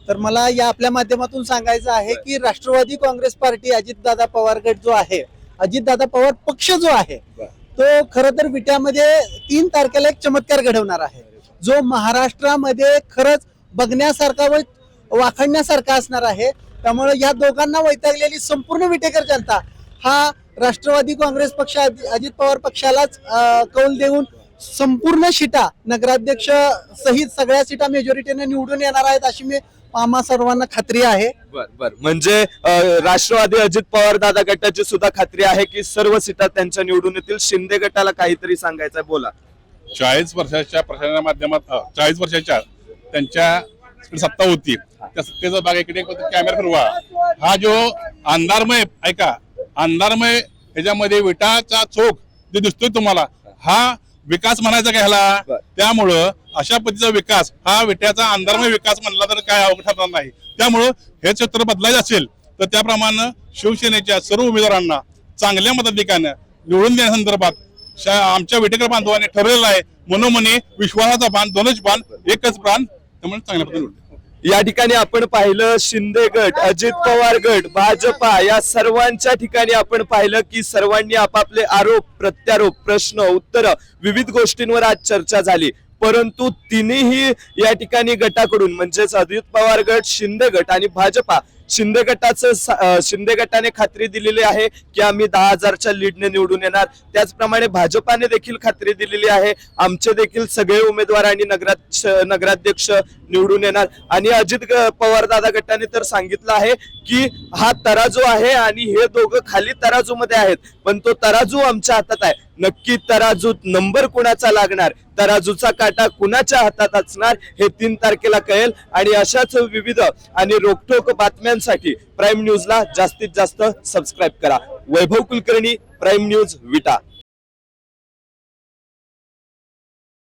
तर मला या आपल्या माध्यमातून सांगायचं आहे की राष्ट्रवादी काँग्रेस पार्टी, अजितदादा पवार गट जो आहे, अजितदादा पवार पक्ष जो आहे, तो खरं तर विट्यामध्ये 3 तारखेला एक चमत्कार घडवणार आहे, जो महाराष्ट्रामध्ये खरंच बघण्यासारखा व वाखणण्यासारखा असणार आहे. त्यामुळे या दोघांना वैतागलेली संपूर्ण विटेकर जनता हा राष्ट्रवादी काँग्रेस पक्ष, अजित पवार पक्षालाच कौल देऊन संपूर्ण सीटा नगराध्यक्ष सहित सगळ्या सीटा मेजॉरिटीने निवडून येणार आहेत अशी मी आम्हा सर्वांना खात्री आहे. बर. म्हणजे राष्ट्रवादी अजित पवार दादा गटाची सुद्धा खात्री आहे की सर्व सीटा त्यांच्या निवडून येतील. शिंदे गटाला काहीतरी सांगायचं? बोला. 40 वर्षाच्या प्रशासनाच्या माध्यमात 40 वर्षाच्या त्यांच्या सत्ता होती, त्या सत्तेचा भाग इकडे कॅमेरा फिरवा. हा जो अंधारमय, ऐका, अंधारमय ह्याच्यामध्ये विटाचा चौक जे दिसतोय तुम्हाला, हा विकास म्हणायचा का ह्याला? त्यामुळं अशा पद्धतीचा विकास हा विट्याचा अंधारमय विकास म्हणला तर काय अवघड ठरणार नाही. त्यामुळं हे चित्र बदलायचं असेल तर त्याप्रमाणे शिवसेनेच्या सर्व उमेदवारांना चांगल्या मताधिकाऱ्यानं निवडून देण्यासंदर्भात आमच्या विटेकर बांधवांनी ठरलेलं आहे. मनोमनी विश्वासाचा बाण, दोनच बाण, एकच प्राण. त्यामुळे चांगल्या पद्धतीने या ठिकाणी आपण पाहिलं शिंदे गट, अजित पवार गट, भाजपा या सर्वांच्या ठिकाणी आपण पाहिलं की सर्वांनी आपापले आरोप, प्रत्यारोप, प्रश्न, उत्तर विविध गोष्टींवर आज चर्चा झाली. परंतु तिन्ही या ठिकाणी गटाकडून म्हणजेच अजित पवार गट, शिंदे गट आणि भाजपा, शिंदे गटाने खात्री दिलेली आहे की आम्ही 10,000च्या लीडने निवडून येणार. त्याचप्रमाणे भाजपाने देखील खात्री दिलेली आहे आमचे देखील सगळे उमेदवार आणि नगराध्यक्ष निवडून येणार. आणि अजित पवार दादा गटाने तर सांगितलं आहे की हा तराजू आहे आणि हे दोघं खाली तराजू मध्ये आहेत, पण तो तराजू आमच्या हातात आहे. नक्की तराजूत नंबर कुणाचा लागणार, तराजूचा काटा कुणाच्या हातात असणार हे 3 तारखेला कळेल. आणि अशाच विविध आणि रोखठोक बातम्यांसाठी प्राईम न्यूजला जास्तीत जास्त सबस्क्राईब करा. वैभव कुलकर्णी, प्राईम न्यूज, विटा.